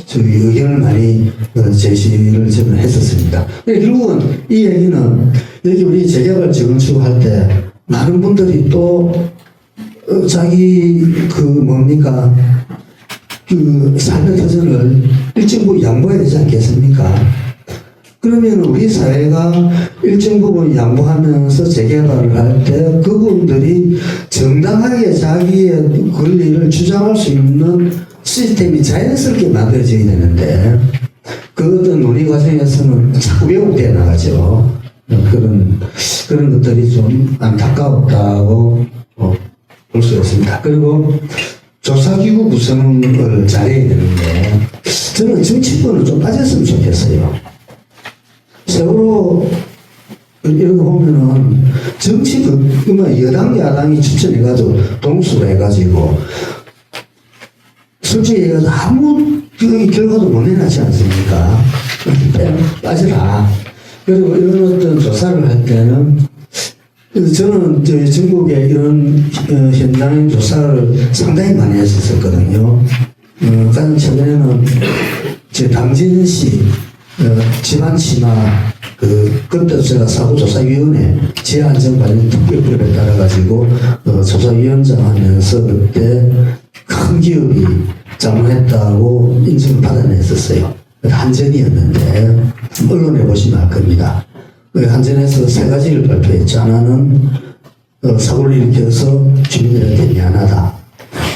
저희 의견을 많이 제시를 저는 했었습니다. 결국은 이 얘기는 여기 우리 재개발 재건축 할 때 많은 분들이 또, 자기 뭡니까, 삶의 터전을 일정부 양보해야 되지 않겠습니까? 그러면 우리 사회가 일정 부분 양보하면서 재개발을 할 때 그분들이 정당하게 자기의 권리를 주장할 수 있는 시스템이 자연스럽게 만들어져야 되는데 그 어떤 논의 과정에서는 자꾸 왜곡되어 나가죠. 그런 것들이 좀 안타까웠다고 볼 수 있습니다. 그리고 조사기구 구성을 잘해야 되는데 저는 정치권은 좀 빠졌으면 좋겠어요. 세월호 이런 거 보면은 정치 여당 야당이 추천해가지고 동수로 해가지고 솔직히 얘기해서 아무 결과도 못 내놨지 않습니까? 빠져라. 그리고 이런 어떤 조사를 할 때는 저는 전국에 이런 현장 조사를 상당히 많이 했었거든요. 가장 최근에는 제 당진시 집안 치마 그때 제가 사고조사위원회 재안전관련 특별법에 따라 가지고 조사위원장 하면서 그때 큰 기업이 잘못했다고 인정을 받아냈었어요. 한전이었는데 언론에 보시면 알 겁니다. 한전에서 3가지를 발표했죠. 하나는 사고를 일으켜서 주민들한테 미안하다.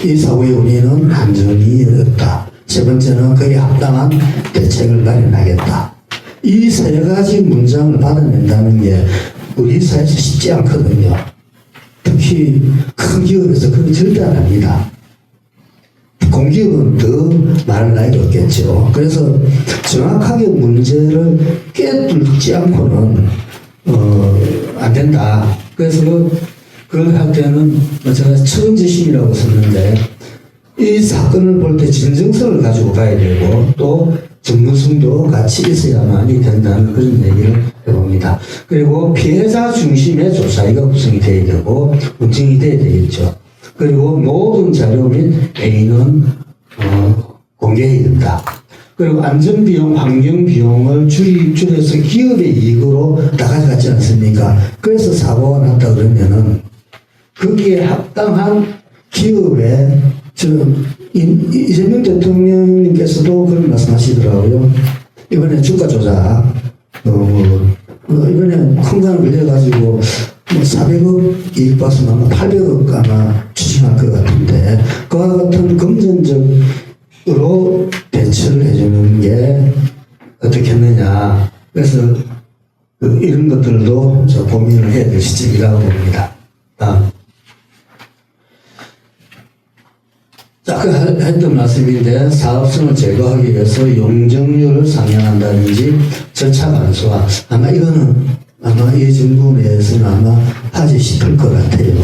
이 사고의 원인은 한전이었다. 2번째는 그에 합당한 대책을 마련하겠다. 이 3가지 문장을 받아낸다는 게 우리 사회에서 쉽지 않거든요. 특히 큰 기업에서 그건 절대 안 합니다. 공기업은 더 말할 나위가 없겠죠. 그래서 정확하게 문제를 꿰뚫지 않고는 안 된다. 그래서 그걸 할 때는 제가 처음지심이라고 썼는데 이 사건을 볼 때 진정성을 가지고 봐야 되고 또 전문성도 같이 있어야만이 된다는 그런 얘기를 해봅니다. 그리고 피해자 중심의 조사위가 구성이 돼야 되고 운영이 돼야 되겠죠. 그리고 모든 자료 및 A는 공개해야 된다. 그리고 안전비용, 환경비용을 줄여서 기업의 이익으로 다 가져갔지 않습니까? 그래서 사고가 났다 그러면은 거기에 합당한 기업의 이재명 대통령님께서도 그런 말씀하시더라고요. 이번에 주가 조작 이번에 큰 거 걸려가지고 뭐 400억 이익 봐서 아마 800억 아마 추징할 것 같은데 그와 같은 금전적으로 대처를 해주는 게 어떻겠느냐. 그래서 이런 것들도 저 고민을 해야 될 시점이라고 봅니다. 자, 아까 했던 말씀인데 사업성을 제거하기 위해서 용적률을 상향한다든지 절차 간소화 아마 이거는 아마 이 정부 내에서는 아마 하지 싶을 것 같아요.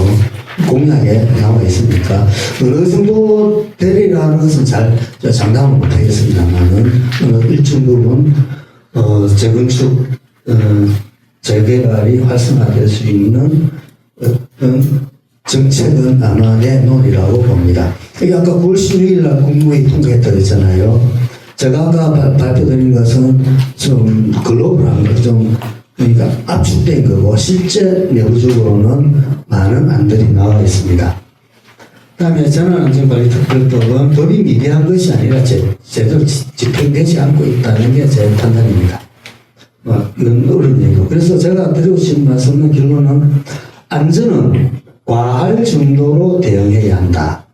공약에 나와 있으니까 어느 정도 되리라는 것은 잘 장담을 못하겠습니다만은 일정 부분 재건축 재개발이 활성화될 수 있는 어떤 정책은 아마 내놓으리라고 봅니다. 이게 아까 9월 16일 날 국무회의 통과했다고 했잖아요. 제가 아까 발표드린 것은 좀 글로벌한 거, 좀 그러니까 압축된 거고 실제 내부적으로는 많은 안들이 나와 있습니다. 그다음에 재난안전관리특별법은 법이 미비한 것이 아니라 제대로 집행되지 않고 있다는 게 제 판단입니다. 이건 어려운 얘기고. 그래서 제가 드리고 싶은 말씀은 결론은 안전은 과할 정도로 대응해야 한다.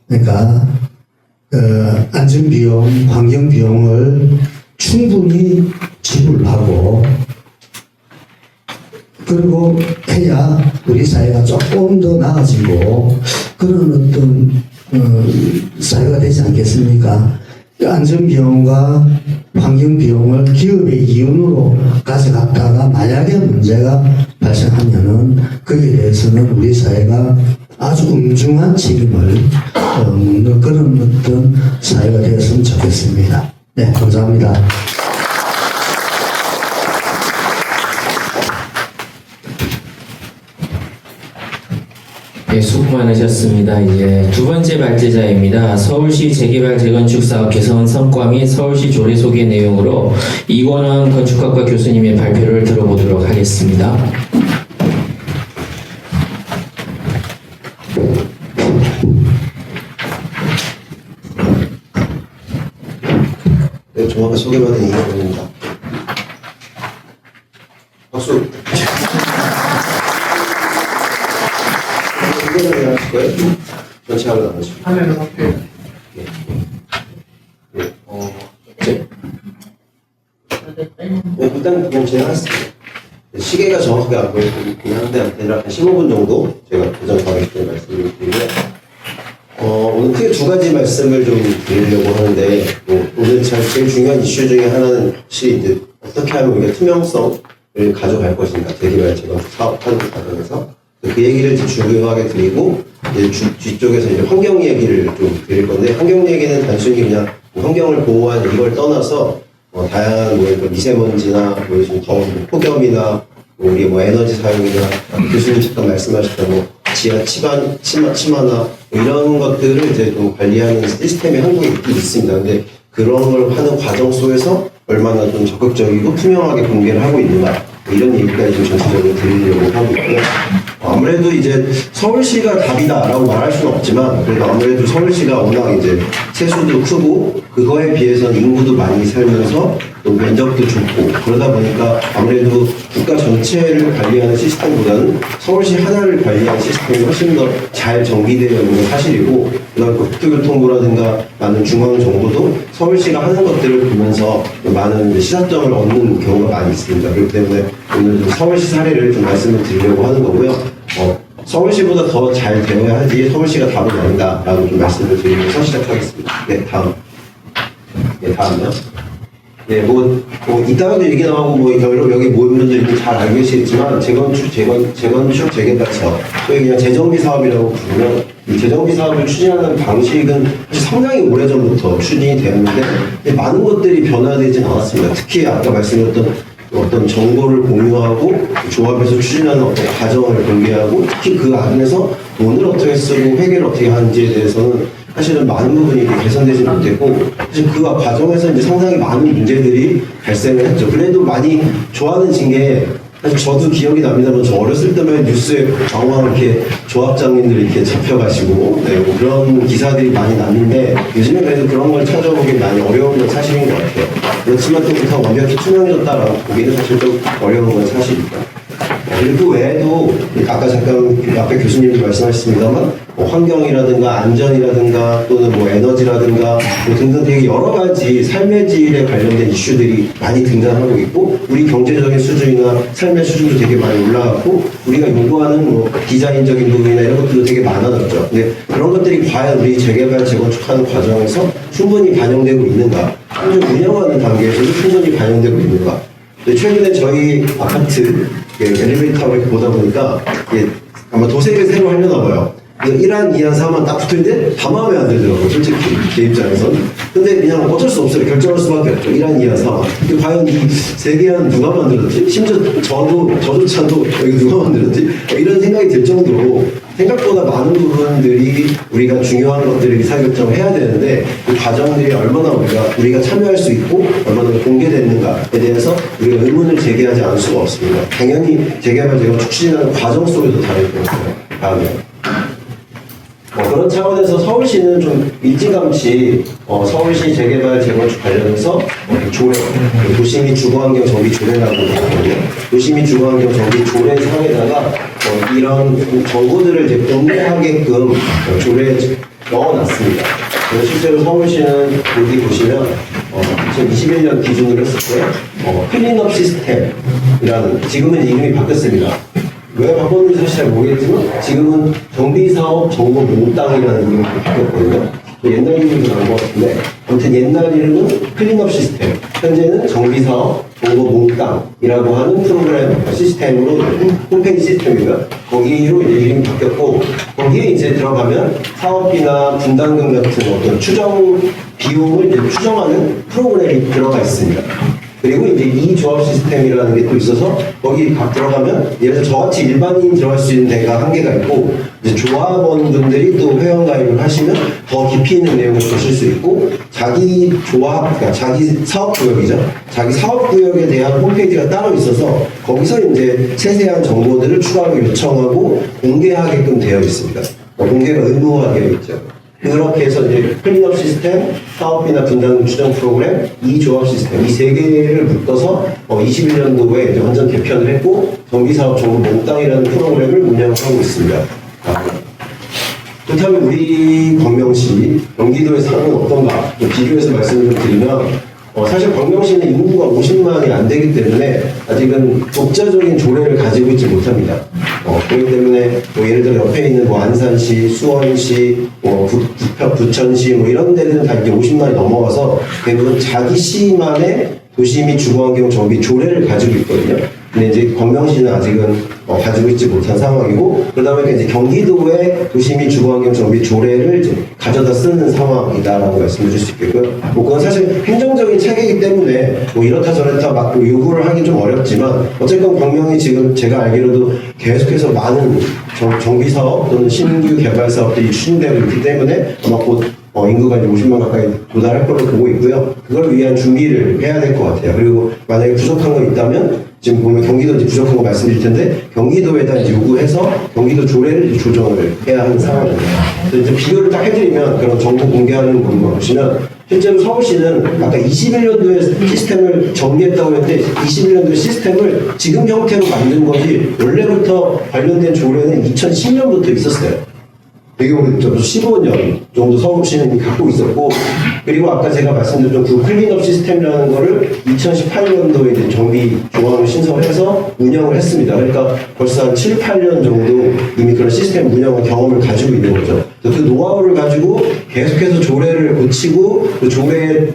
그러니까 안전비용, 환경비용을 충분히 지불하고 그리고 해야 우리 사회가 조금 더 나아지고 그런 어떤 사회가 되지 않겠습니까? 안전비용과 환경비용을 기업의 이윤으로 가져갔다가 만약에 문제가 발생하면은 거기에 대해서는 우리 사회가 아주 엄중한 책임을 묻는 그런 어떤 사회가 되었으면 좋겠습니다. 네, 감사합니다. 네, 수고 많으셨습니다. 이제 두 번째 발제자입니다. 서울시 재개발 재건축 사업 개선 성과 및 서울시 조례 소개 내용으로 이권원 건축학과 교수님의 발표를 들어보도록 하겠습니다. 네, 정확하게 소개받은 이권원입니다. 박수. 소개를 하실 거예요? 전체 하고 나머지. 화면을 확대해. 일단 그냥 진행하겠습니다. 시계가 정확하게 안 보이긴 한데 대략 한 15분 정도 제가 고정하겠게 말씀을 드리고요. 오늘 크게 두 가지 말씀을 좀 드리려고 하는데 오늘 제일 중요한 이슈 중에 하나는 혹시 이제 어떻게 하면 우리가 투명성을 가져갈 것인가 재개발 재건축 사업하는 과정에서 그 얘기를 이제 중요하게 드리고 이제 뒤쪽에서 이제 환경 얘기를 좀 드릴 건데 환경 얘기는 단순히 그냥 환경을 보호하는 이걸 떠나서 다양한 미세먼지나 요즘 더운 폭염이나 우리 에너지 사용이나 교수님 잠깐 말씀하셨던 지하 치마나 이런 것들을 이제 좀 관리하는 시스템이 한국에 있긴 있습니다. 근데 그런 걸 하는 과정 속에서 얼마나 좀 적극적이고 투명하게 공개를 하고 있는가 이런 얘기까지 좀 전체적으로 드리려고 하고 있고요. 아무래도 이제 서울시가 답이다라고 말할 수는 없지만 그래도 아무래도 서울시가 워낙 이제 세수도 크고 그거에 비해서는 인구도 많이 살면서 또 면적도 좁고 그러다 보니까 아무래도 국가 전체를 관리하는 시스템보다는 서울시 하나를 관리하는 시스템이 훨씬 더 잘 정비되어 있는 건 사실이고 그다음에 국토교통부라든가 많은 중앙 정부도 서울시가 하는 것들을 보면서 많은 시사점을 얻는 경우가 많이 있습니다. 그렇기 때문에 오늘 좀 서울시 사례를 좀 말씀을 드리려고 하는 거고요. 서울시보다 더 잘 되어야 하지 서울시가 답은 아니다라고 좀 말씀을 드리면서 시작하겠습니다. 네, 다음. 네, 다음요. 네, 이따가도 얘기 나오고 여기 모인 분들이 잘 알고 계시겠지만 재건축 재개발 사업, 소위 그냥 재정비 사업이라고 부르면 이 재정비 사업을 추진하는 방식은 사실 상당히 오래전부터 추진이 되었는데 많은 것들이 변화되진 않았습니다. 특히 아까 말씀드렸던 어떤 정보를 공유하고 조합해서 추진하는 어떤 과정을 공개하고 특히 그 안에서 돈을 어떻게 쓰고 회계를 어떻게 하는지에 대해서는 사실은 많은 부분이 개선되지 못했고 사실 그 과정에서 이제 상당히 많은 문제들이 발생을 했죠. 그래도 많이 좋아하는 게 사실 저도 기억이 납니다만 저 어렸을 때만 뉴스에 왕왕 이렇게 조합장님들이 이렇게 잡혀가시고 네, 뭐 그런 기사들이 많이 났는데 요즘에 그래도 그런 걸 찾아보기 많이 어려운 건 사실인 것 같아요. 그렇지만 또 그렇다고 완벽히 투명해졌다라고 보기는 사실 좀 어려운 건 사실입니다. 그리고 그 외에도 아까 잠깐 앞에 교수님도 말씀하셨습니다만 뭐 환경이라든가 안전이라든가 또는 뭐 에너지라든가 뭐 등등 되게 여러 가지 삶의 질에 관련된 이슈들이 많이 등장하고 있고 우리 경제적인 수준이나 삶의 수준도 되게 많이 올라갔고 우리가 요구하는 뭐 디자인적인 부분이나 이런 것들도 되게 많아졌죠. 근데 그런 것들이 과연 우리 재개발 재건축하는 과정에서 충분히 반영되고 있는가? 현재 운영하는 단계에서도 충분히 반영되고 있는가? 최근에 저희 아파트 엘리베이터를 보다 보니까 아마 도색을 새로 하려나 봐요. 1안, 2안, 3안 딱 붙어있는데 다 마음에 안 들더라고요, 솔직히 제 입장에서는. 근데 그냥 어쩔 수 없어요. 결정할 수밖에 없죠. 1안, 2안, 3안. 근데 과연 이 세 개안 누가 만들었지? 심지어 저조차도 여기 누가 만들었지? 이런 생각이 들 정도로 생각보다 많은 부분들이 우리가 중요한 것들을 의사결정을 해야 되는데 그 과정들이 얼마나 우리가 참여할 수 있고 얼마나 공개됐는가에 대해서 우리가 의문을 제기하지 않을 수가 없습니다. 당연히 재개발 재건축 추진하는 과정 속에도 다를 거고요. 다음에 그런 차원에서 서울시는 좀 일찌감치 서울시 재개발 재건축 관련해서 조례, 도시 및 주거환경 정비 조례라고 하거든요. 도시 및 주거환경 정비 조례상에다가 이런 정보들을 이제 공개하게끔 조례에 넣어놨습니다. 그래서 실제로 서울시는 여기 보시면 2021년 기준으로 했을 때 클린업 시스템이라는 지금은 이름이 바뀌었습니다. 왜 바꿨는지 사실 잘 모르겠지만 지금은 정비사업 정보 몽땅이라는 이름이 바뀌었거든요. 옛날 이름이 좀 나온 것 같은데 아무튼 옛날 이름은 클린업 시스템, 현재는 정비사업 정보 몽땅이라고 하는 프로그램 시스템으로 홈페이지 시스템입니다. 거기로 이제 이름이 바뀌었고 거기에 이제 들어가면 사업비나 분담금 같은 어떤 추정 비용을 이제 추정하는 프로그램이 들어가 있습니다. 그리고 이제 이 조합 시스템이라는 게 또 있어서 거기 각 들어가면 예를 들어 저같이 일반인 들어갈 수 있는 데가 한계가 있고 이제 조합원분들이 또 회원 가입을 하시면 더 깊이 있는 내용을 보실 수 있고 자기 조합, 그러니까 자기 사업구역이죠. 자기 사업구역에 대한 홈페이지가 따로 있어서 거기서 이제 세세한 정보들을 추가로 요청하고 공개하게끔 되어 있습니다. 공개가 의무화되어 있죠. 그렇게 해서 이제 클린업 시스템, 사업비나 분담금 추정 프로그램, 이 조합 시스템, 이 세 개를 묶어서 21년도에 이제 완전 개편을 했고 정비사업 정보 몽땅이라는 프로그램을 운영하고 있습니다. 그렇다면 우리 광명시, 경기도의 상황은 어떤가? 비교해서 말씀을 좀 드리면 사실 광명시는 인구가 50만이 안 되기 때문에 아직은 독자적인 조례를 가지고 있지 못합니다. 그렇기 때문에 예를 들어 옆에 있는 안산시, 수원시, 부천시 이런 데는 다 이제 50만이 넘어가서 대부분 자기 시만의 도시 및 주거환경 정비 조례를 가지고 있거든요. 근데 이제 광명시는 아직은 가지고 있지 못한 상황이고, 그러다 이제 경기도의 도시 및 주거환경 정비 조례를 이제 가져다 쓰는 상황이다라고 말씀드릴 수 있겠고요. 그건 사실 행정적인 체계이기 때문에 이렇다 저렇다 막 요구를 하기 좀 어렵지만, 어쨌건 광명이 지금 제가 알기로도 계속해서 많은 정비 사업 또는 신규 개발 사업들이 추진되고 있기 때문에 아마 곧 인구가 이제 50만 가까이 도달할 거로 보고 있고요. 그걸 위한 준비를 해야 될 것 같아요. 그리고 만약에 부족한 거 있다면 지금 보면 경기도 이제 부족한 거 말씀드릴 텐데 경기도에다 이제 요구해서 경기도 조례를 이제 조정을 해야 하는 상황입니다. 그래서 이제 비교를 딱 해드리면 그런 정보 공개하는 부분을 보시면 실제로 서울시는 아까 21년도에 시스템을 정비했다고 했는데 21년도 시스템을 지금 형태로 만든 것이 원래부터 관련된 조례는 2010년부터 있었어요. 되게 오래됐죠. 15년 정도 서울시는 갖고 있었고, 그리고 아까 제가 말씀드렸던 그 클린업 시스템이라는 거를 2018년도에 이제 정비 조항을 신청을 해서 운영을 했습니다. 그러니까 벌써 한 7, 8년 정도 이미 그런 시스템 운영의 경험을 가지고 있는 거죠. 그 노하우를 가지고 계속해서 조례를 고치고 그 조례에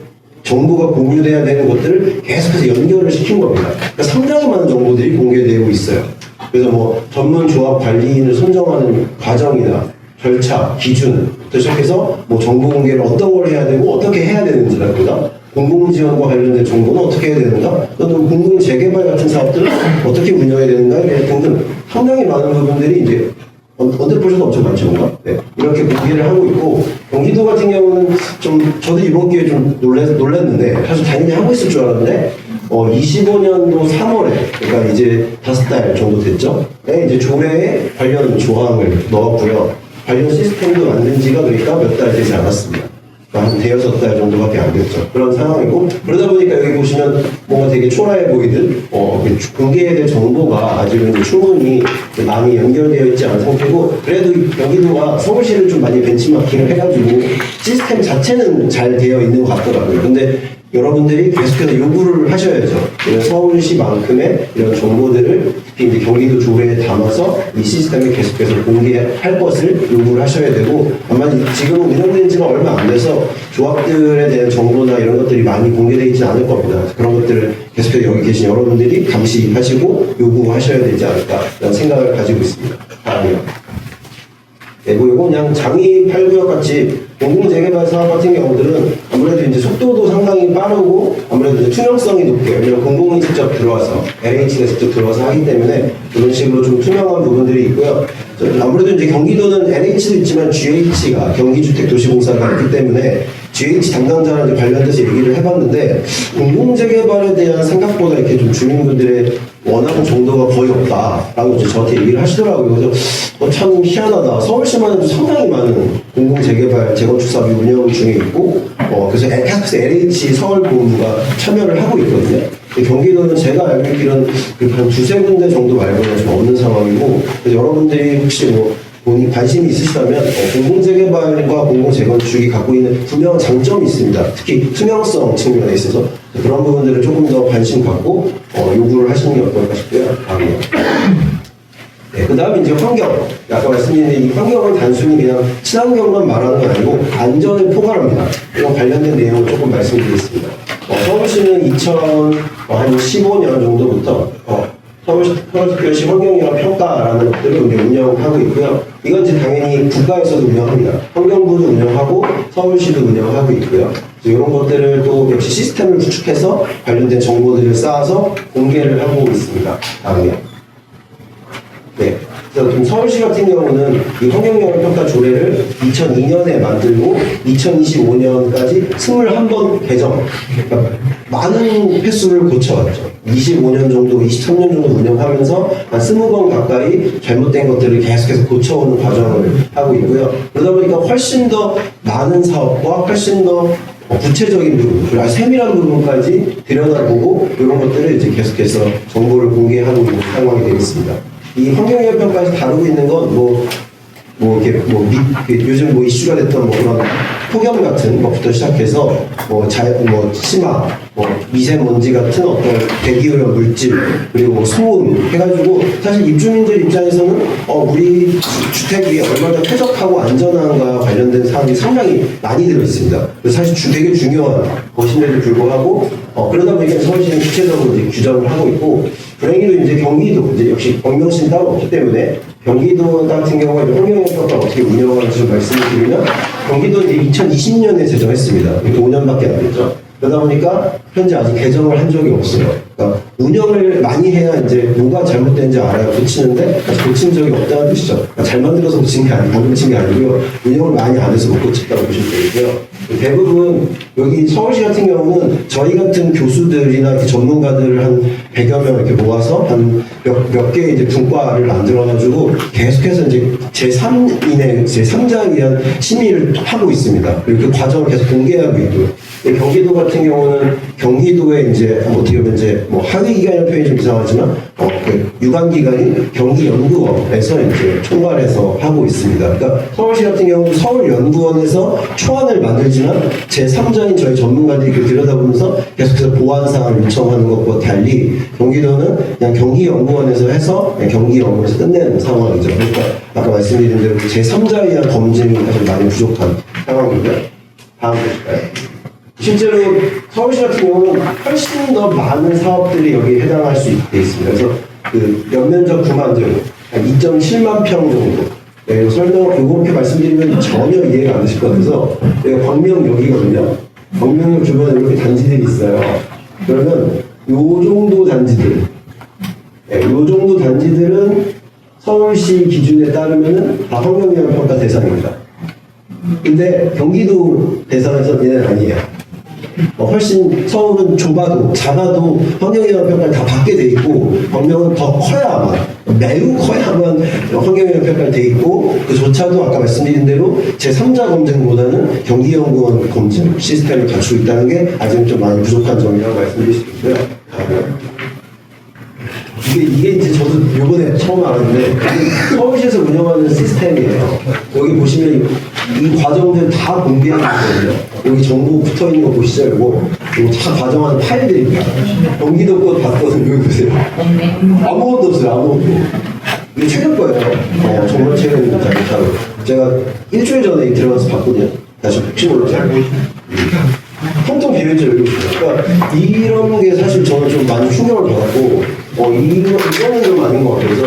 정보가 공유돼야 되는 것들을 계속해서 연결을 시킨 겁니다. 그러니까 상당히 많은 정보들이 공개되고 있어요. 그래서 전문 조합 관리인을 선정하는 과정이나 절차, 기준부터 시작해서 정보 공개를 어떤 걸 해야 되고 어떻게 해야 되는지라든가 공공지원과 관련된 정보는 어떻게 해야 되는가, 또는 공공 재개발 같은 사업들은 어떻게 운영해야 되는가 등등 상당히 많은 부분들이 이제 언뜻 보셔도 엄청 많죠, 뭔가. 네. 이렇게 공개를 하고 있고, 경기도 같은 경우는 저도 이번 기회에 좀 놀랐는데, 사실 당연히 하고 있을 줄 알았는데, 25년도 3월에, 그러니까 그러니까 이제 5달 정도 됐죠. 네, 이제 조례에 관련 조항을 넣었고요. 관련 시스템도 만든 지가 그러니까 몇 달 되지 않았습니다. 한 대여섯 달 정도밖에 안 됐죠. 그런 상황이고, 그러다 보니까 여기 보시면 뭔가 되게 초라해 보이듯, 공개될 정보가 아직은 이제 충분히 많이 연결되어 있지 않은 상태고, 그래도 경기도가 서울시를 좀 많이 벤치마킹을 해가지고, 시스템 자체는 잘 되어 있는 것 같더라고요. 근데 여러분들이 계속해서 요구를 하셔야죠. 서울시만큼의 이런 정보들을 특히 이제 경기도 조례에 담아서 이 시스템을 계속해서 공개할 것을 요구를 하셔야 되고, 아마 지금은 운영된 지가 얼마 안 돼서 조합들에 대한 정보나 이런 것들이 많이 공개되어 있지는 않을 겁니다. 그런 것들을 계속해서 여기 계신 여러분들이 감시하시고 요구하셔야 되지 않을까라는 생각을 가지고 있습니다. 다음이요. 네, 뭐 이거 그냥 장이 8구역 같이 공공재개발 사업 같은 경우들은 아무래도 이제 속도도 상당히 빠르고 아무래도 이제 투명성이 높게, 왜냐면 공공이 직접 들어와서 LH가 직접 들어와서 하기 때문에 이런 식으로 좀 투명한 부분들이 있고요. 아무래도 이제 경기도는 LH도 있지만 GH가 경기주택도시공사가 있기 때문에 GH 담당자랑 관련돼서 얘기를 해봤는데 공공재개발에 대한 생각보다 이렇게 좀 주민분들의 원하는 정도가 거의 없다라고 이제 저한테 얘기를 하시더라고요. 그래서 참 희한하다. 서울시만 해도 상당히 많은 공공재개발 재건축 사업이 운영 중에 있고, 그래서 계속해서 LH 서울본부가 참여를 하고 있거든요. 경기도는 제가 알고 있기로는 한 두세 군데 정도 말고는 좀 없는 상황이고, 그래서 여러분들이 혹시 뭐 본인 관심이 있으시다면 공공재개발과 공공재건축이 갖고 있는 분명한 장점이 있습니다. 특히 투명성 측면에 있어서 그런 부분들을 조금 더 관심 갖고 요구를 하시는 게 어떨까 싶고요. 다음이요. 네, 그 다음에 이제 환경. 아까 말씀드린 이 환경은 단순히 그냥 친환경만 말하는 건 아니고 안전을 포괄합니다. 이런 관련된 내용을 조금 말씀드리겠습니다. 서울시는 2015년 정도부터 서울특별시 환경영향 평가라는 것들을 이제 운영하고 있고요. 이건 이제 당연히 국가에서도 운영합니다. 환경부도 운영하고 서울시도 운영하고 있고요. 이런 것들을 또 역시 시스템을 구축해서 관련된 정보들을 쌓아서 공개를 하고 있습니다. 다음이요. 네. 그래서 서울시 같은 경우는 이 환경영향평가 조례를 2002년에 만들고 2025년까지 21번 개정, 그러니까 많은 횟수를 고쳐왔죠. 25년 정도, 23년 정도 운영하면서 한 20번 가까이 잘못된 것들을 계속해서 고쳐오는 과정을 하고 있고요. 그러다 보니까 훨씬 더 많은 사업과 훨씬 더 구체적인 부분, 그리고 아주 세밀한 부분까지 들여다보고 이런 것들을 이제 계속해서 정보를 공개하고 있는 상황이 되겠습니다. 이 환경영향 평가에서 다루고 있는 건 요즘 뭐 이슈가 됐던 뭐 그런 폭염 같은 것부터 시작해서 치마, 미세먼지 같은 어떤 대기오염 물질, 그리고 뭐 소음 해가지고 사실 입주민들 입장에서는 우리 주택이 얼마나 쾌적하고 안전한가 관련된 사항이 상당히 많이 들어 있습니다. 그래서 사실 되게 중요한 것임에도 불구하고 그러다 보니까 서울시는 구체적으로 이제 규정을 하고 있고, 불행히도 이제 경기도 이제 역시 경명신 따로 없기 때문에 경기도 같은 경우가 환경영향 평가 어떻게 운영하는지 좀 말씀을 드리면, 경기도는 이제 2020년에 제정했습니다. 5년밖에 안 됐죠. 그러다 보니까 현재 아직 개정을 한 적이 없어요. 그러니까 운영을 많이 해야 이제 뭐가 잘못된지 알아야 고치는데 아직 고친 적이 없다는 뜻이죠. 그러니까 잘 만들어서 고친 게 안 고친 게 아니고요. 운영을 많이 안 해서 못 고쳤다고 보시면 되고요. 대부분 여기 서울시 같은 경우는 저희 같은 교수들이나 이렇게 전문가들을 한 100여 명 이렇게 모아서 한 몇 개 이제 분과를 만들어가지고 계속해서 이제 제3자에 의한 심의를 하고 있습니다. 그리고 그 과정을 계속 공개하고 있고요. 경기도 같은 경우는 경기도에 이제 어떻게 보면 이제 뭐 하위 기관이라는 표현이 좀 이상하지만 그 유관 기관인 경기연구원에서 이제 총괄해서 하고 있습니다. 그러니까 서울시 같은 경우는 서울연구원에서 초안을 만들지만 제3자인 저희 전문가들이 그 들여다보면서 계속해서 보완 사항을 요청하는 것과 달리 경기도는 그냥 경기연구원에서 해서 경기연구원에서 끝내는 상황이죠. 그러니까 아까 말씀드린 대로 제3자에 의한 검증이 사실 많이 부족한 상황이고요. 다음 보실까요? 실제로 서울시 같은 경우는 훨씬 더 많은 사업들이 여기에 해당할 수 있게 있습니다. 그래서 그 연면적 구만들 한 2.7만 평 정도. 네, 이렇게 말씀드리면 전혀 이해가 안 되실 것 같아서 여기가 광명역이거든요. 광명역 주변에 이렇게 단지들이 있어요. 그러면 요 정도 단지들, 요 정도 단지들은 서울시 기준에 따르면은 다 환경영향 평가 대상입니다. 근데 경기도 대상에서는 얘는 아니에요. 훨씬 서울은 작아도 환경영향평가를 다 받게 돼 있고 광명은 더 커야만 매우 커야만 환경영향평가를 돼 있고 그조차도 아까 말씀드린 대로 제3자 검증보다는 경기연구원 검증 시스템을 갖추고 있다는 게 아직은 좀 많이 부족한 점이라고 말씀드릴 수 있고요. 이게 이제 저도 요번에 처음 알았는데 서울시에서 운영하는 시스템이에요. 여기 보시면 이 과정들 다 공개하는 거거든요. 여기 정보 붙어 있는 거 보시죠. 이거 다 과정하는 파일들입니다. 경기도 것 봤거든요. 여기 보세요. 아무것도 없어요. 아무것도. 이게 최근 거예요. 정말 최근입니다. 제가 일주일 전에 들어가서 봤거든요. 다시 혹시 몰라서 통통 비밀제 여기 있어요. 그러니까 이런 게 사실 저는 좀 많이 충격을 받았고, 이거는 좀 아닌 것 같아서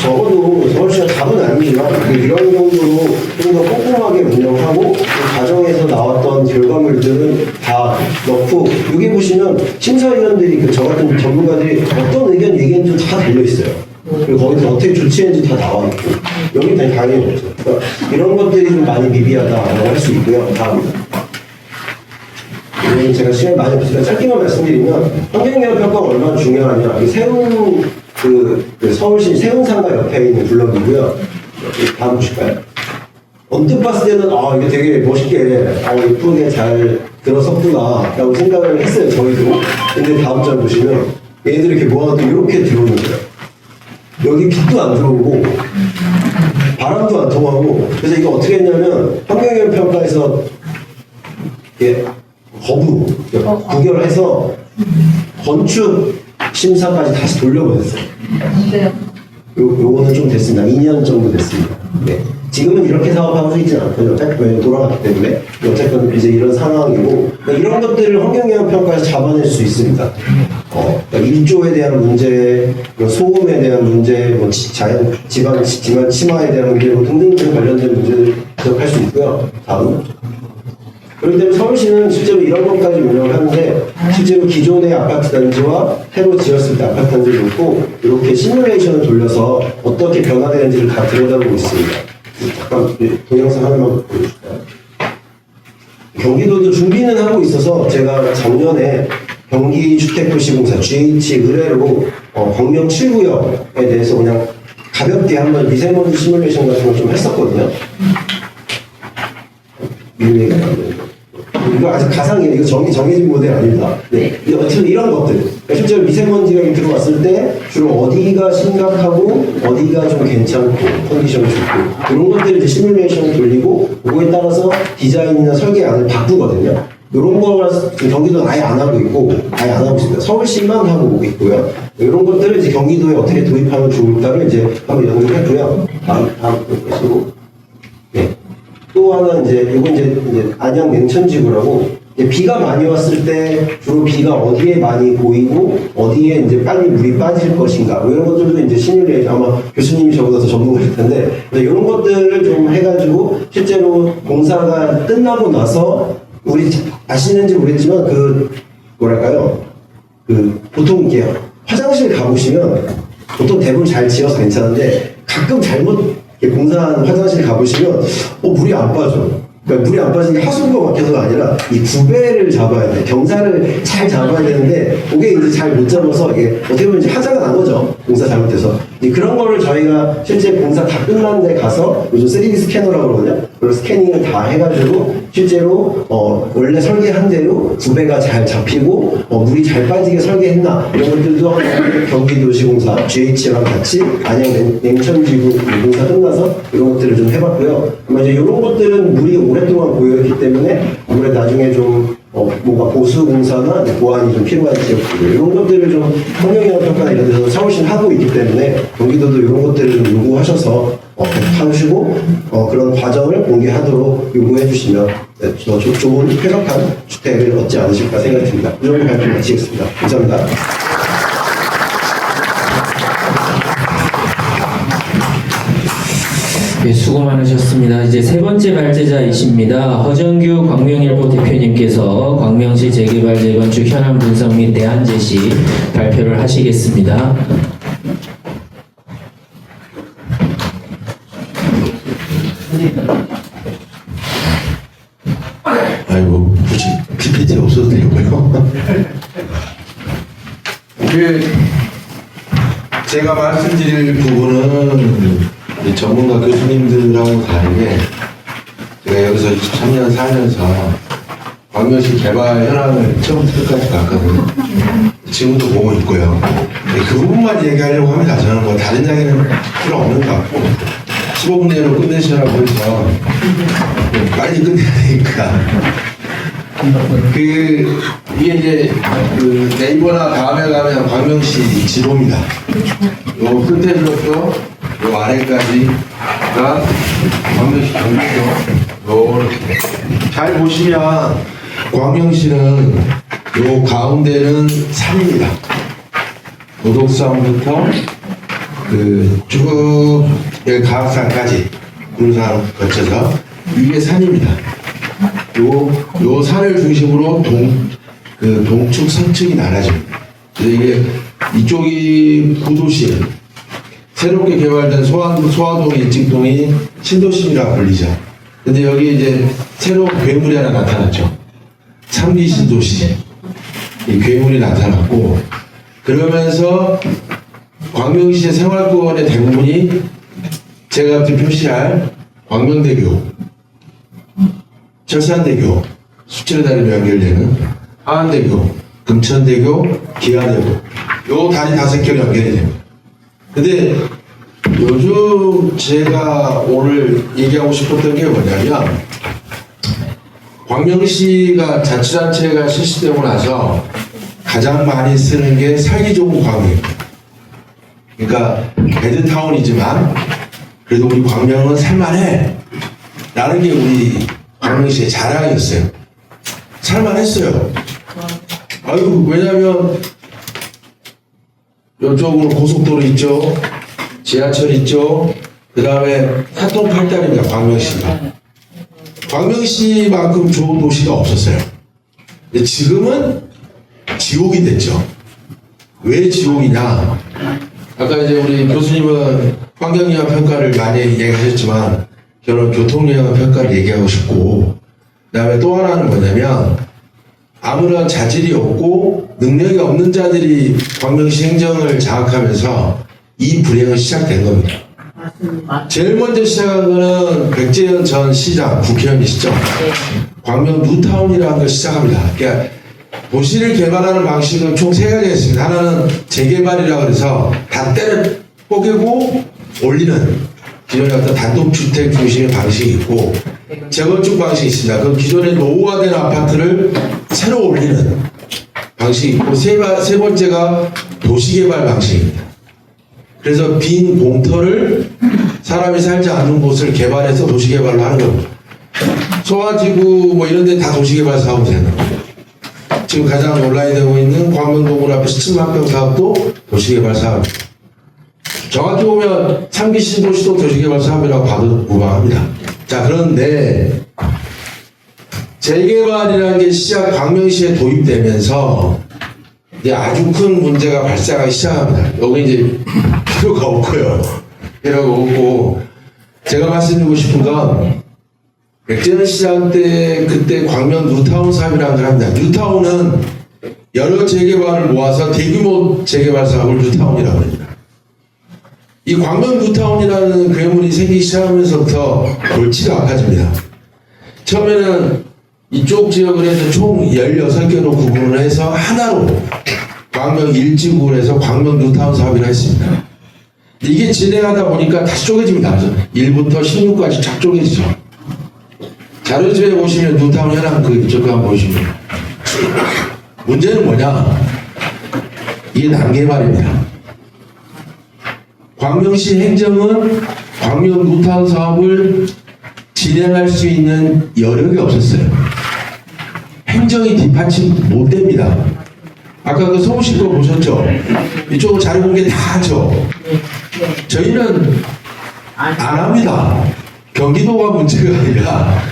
적어도 서울시가 답은 아니지만 이런 정도로 좀 더 꼼꼼하게 운영하고 그 과정에서 나왔던 결과물들은 다 넣고 여기 보시면 심사위원들이 저 같은 전문가들이 어떤 의견 얘기했는지 다 달려 있어요. 그리고 거기서 어떻게 조치했는지 다 나와 있고 여기 당연히 없죠. 그러니까 이런 것들이 좀 많이 미비하다고 할 수 있고요. 다음. 제가 시간이 많이 없으니까 짧게만 말씀드리면 환경영향평가가 얼마나 중요하냐. 이 세운 그 서울시 세운상가 옆에 있는 블럭이고요. 다음 보실까요? 언뜻 봤을 때는 이게 되게 멋있게 예쁘게 잘 들어섰구나 라고 생각을 했어요. 저희도. 근데 다음 장 보시면 얘들이 이렇게 모아놓고 이렇게 들어오는 거예요. 여기 빛도 안 들어오고 바람도 안 통하고 그래서 이거 어떻게 했냐면 환경영향평가에서 거부, 부결해서 건축 심사까지 다시 돌려보냈어요. 요거는 좀 됐습니다. 2년 정도 됐습니다. 네. 지금은 이렇게 사업하고 있지는 않거든요. 어차피 돌아갔기 때문에. 어쨌든 이제 이런 상황이고, 그러니까 이런 것들을 환경영향평가에서 잡아낼 수 있습니다. 그러니까 일조에 대한 문제, 소음에 대한 문제, 지방 침하에 대한 문제, 등등등 관련된 문제를 지적할 수 있고요. 다음. 그렇기 때문에 서울시는 실제로 이런 것까지 운영을 하는데 실제로 기존의 아파트 단지와 새로 지었을 때 아파트 단지를 놓고 이렇게 시뮬레이션을 돌려서 어떻게 변화되는지를 다 들여다보고 있습니다. 잠깐 동영상 하나만 보여줄까요? 경기도도 준비는 하고 있어서 제가 작년에 경기주택도시공사 GH 의뢰로 광명 7구역에 대해서 그냥 가볍게 한번 미세먼지 시뮬레이션 같은 걸 좀 했었거든요. 미래가 이거 아직 가상이에요. 이거 정해진 모델 아닙니다. 네. 어쨌든 이런 것들. 실제로 미세먼지가 들어왔을 때 주로 어디가 심각하고 어디가 좀 괜찮고 컨디션이 좋고 이런 것들을 이제 시뮬레이션을 돌리고 그거에 따라서 디자인이나 설계안을 바꾸거든요. 이런 거가 경기도는 아예 안 하고 있고 아예 안 하고 있습니다. 서울시만 하고 있고요. 이런 것들을 이제 경기도에 어떻게 도입하면 좋을까를 이제 한번 연구했고요. 다음 보시고. 네. 또 하나 이건 이제 안양 냉천지구라고 비가 많이 왔을 때 주로 비가 어디에 많이 고이고 어디에 이제 빨리 물이 빠질 것인가 이런 것들도 이제 시뮬레이션 아마 교수님이 저보다 더 전문가일 텐데 이런 것들을 좀 해가지고 실제로 공사가 끝나고 나서 우리 아시는지 모르겠지만 보통 이렇게 화장실 가보시면 보통 대부분 잘 지어서 괜찮은데 가끔 잘못 공사하는 화장실 가보시면 물이 안 빠져. 그러니까 물이 안 빠지는 게 하수구가 막혀서가 아니라 이 구배를 잡아야 돼. 경사를 잘 잡아야 되는데 그게 이제 잘 못 잡아서 이게 어떻게 보면 이제 하자가 난 거죠. 공사 잘못돼서. 그런 거를 저희가 실제 공사 다 끝난 데 가서 요즘 3D 스캐너라고 그러거든요. 그런 스캐닝을 다 해가지고 실제로 원래 설계한 대로 구배가 잘 잡히고 물이 잘 빠지게 설계했나 이런 것들도 경기도시공사 GH랑 같이 안양 냉천지구 공사 끝나서 이런 것들을 좀 해봤고요. 아마 이제 이런 것들은 물이 오랫동안 고여있기 때문에 아무래도 나중에 좀 뭔가 보수 공사나 보완이 좀 필요한 지역들 이런 것들을 좀 환경영향평가나 이런 데서 서울시는 하고 있기 때문에 경기도도 이런 것들을 좀 요구하셔서 하시고 그런 과정을 공개하도록 요구해 주시면 더 좋은 쾌적한 주택을 얻지 않으실까 생각이 듭니다. 이 정도 발표 마치겠습니다. 감사합니다. 네, 수고 많으셨습니다. 이제 세 번째 발제자이십니다. 허정규 광명일보 대표님께서 광명시 재개발 재건축 현안 분석 및 대안 제시 발표를 하시겠습니다. 아이고 굳이 PPT 없어도 제가 말씀드릴 부분은 이 전문가 교수님들하고 다르게 제가 여기서 23년 살면서 광명시 개발 현황을 처음부터 끝까지 봤거든요. 지금도 보고 있고요. 그 부분만 얘기하려고 합니다. 저는 뭐 다른 이야기는 필요 없는 것 같고 15분 내로 끝내시라고 해서 빨리 끝내야 되니까 이게 이제 네이버나 다음에 가면 광명시 지도입니다. 요 끝에서부터 요 아래까지가 광명시 경기도 요렇게 잘 보시면 광명시는 요 가운데는 산입니다. 도덕산부터 쭉 가악산까지 군산 거쳐서 이게 산입니다. 요 산을 중심으로 동축, 서축이 나눠집니다. 그래서 이게 이쪽이 구도시, 새롭게 개발된 소화동, 일직동이 신도심이라고 불리죠. 근데 여기 이제 새로운 괴물이 하나 나타났죠. 3기 신도시. 이 괴물이 나타났고, 그러면서 광명시의 생활권의 대부분이 제가 표시할 광명대교, 철산대교, 수천리다리로 연결되는 하안대교, 금천대교, 기안대교 요 다리 5개로 연결이 됩니다. 근데 요즘 제가 오늘 얘기하고 싶었던 게 뭐냐면 광명시가 자치단체가 실시되고 나서 가장 많이 쓰는 게 살기 좋은 광명입니다. 그러니까 배드타운이지만 그래도 우리 광명은 살만해 라는 게 우리 광명시의 자랑이었어요. 살만했어요. 아이고, 왜냐면 이쪽으로 고속도로 있죠, 지하철 있죠, 그 다음에 사통팔달입니다. 광명시가. 광명시만큼 좋은 도시가 없었어요. 근데 지금은 지옥이 됐죠. 왜 지옥이냐? 아까 이제 우리 교수님은 환경영향 평가를 많이 얘기하셨지만 저는 교통영향 평가를 얘기하고 싶고, 그 다음에 또 하나는 뭐냐면 아무런 자질이 없고 능력이 없는 자들이 광명시 행정을 장악하면서 이 불행은 시작된 겁니다. 제일 먼저 시작한 거는 백재현 전 시장, 국회의원이시죠. 광명 뉴타운이라는 걸 시작합니다. 그러니까 도시를 개발하는 방식은 총 3가지가 있습니다. 하나는 재개발이라고 해서 다 때려 뽀개고 올리는 기존의 어떤 단독주택 중심의 방식이 있고, 재건축 방식이 있습니다. 그 기존의 노후화된 아파트를 새로 올리는 방식이 있고, 세 번째가 도시개발 방식입니다. 그래서 빈 공터를 사람이 살지 않는 곳을 개발해서 도시개발로 하는 겁니다. 소화지구 뭐 이런 데 다 도시개발 사업이 되는 겁니다. 지금 가장 논란이 되고 있는 광명동굴 앞에 17만 평 사업도 도시개발 사업입니다. 정확히 보면 3기 신도시도 도시개발 사업이라고 봐도 무방합니다. 자, 그런데 재개발이라는 게 광명시에 도입되면서 이제 아주 큰 문제가 발생하기 시작합니다. 여기 이제 필요가 없고요. 필요가 없고, 제가 말씀드리고 싶은 건 백재현 시장 때 그때 광명 뉴타운 사업이라는 걸 합니다. 뉴타운은 여러 재개발을 모아서 대규모 재개발 사업을 뉴타운이라고 합니다. 이 광명 뉴타운이라는 괴물이 생기기 시작하면서부터 골치가 아파집니다. 처음에는 이쪽 지역을 해서 총 16개로 구분을 해서 하나로 광명 1지구를 해서 광명 뉴타운 사업이라 했습니다. 이게 진행하다 보니까 다시 쪼개집니다. 1부터 16까지 쫙 쪼개지죠. 자료집에 보시면 뉴타운 현황 이쪽 한번 보시면 문제는 뭐냐? 이게 난개발입니다. 광명시 행정은 광명 뉴타운 사업을 진행할 수 있는 여력이 없었어요. 행정이 뒷받침 못 됩니다. 아까 그 서울시 거 보셨죠? 이쪽은 자료 공개 다 하죠. 저희는 안 합니다. 경기도가 문제가 아니라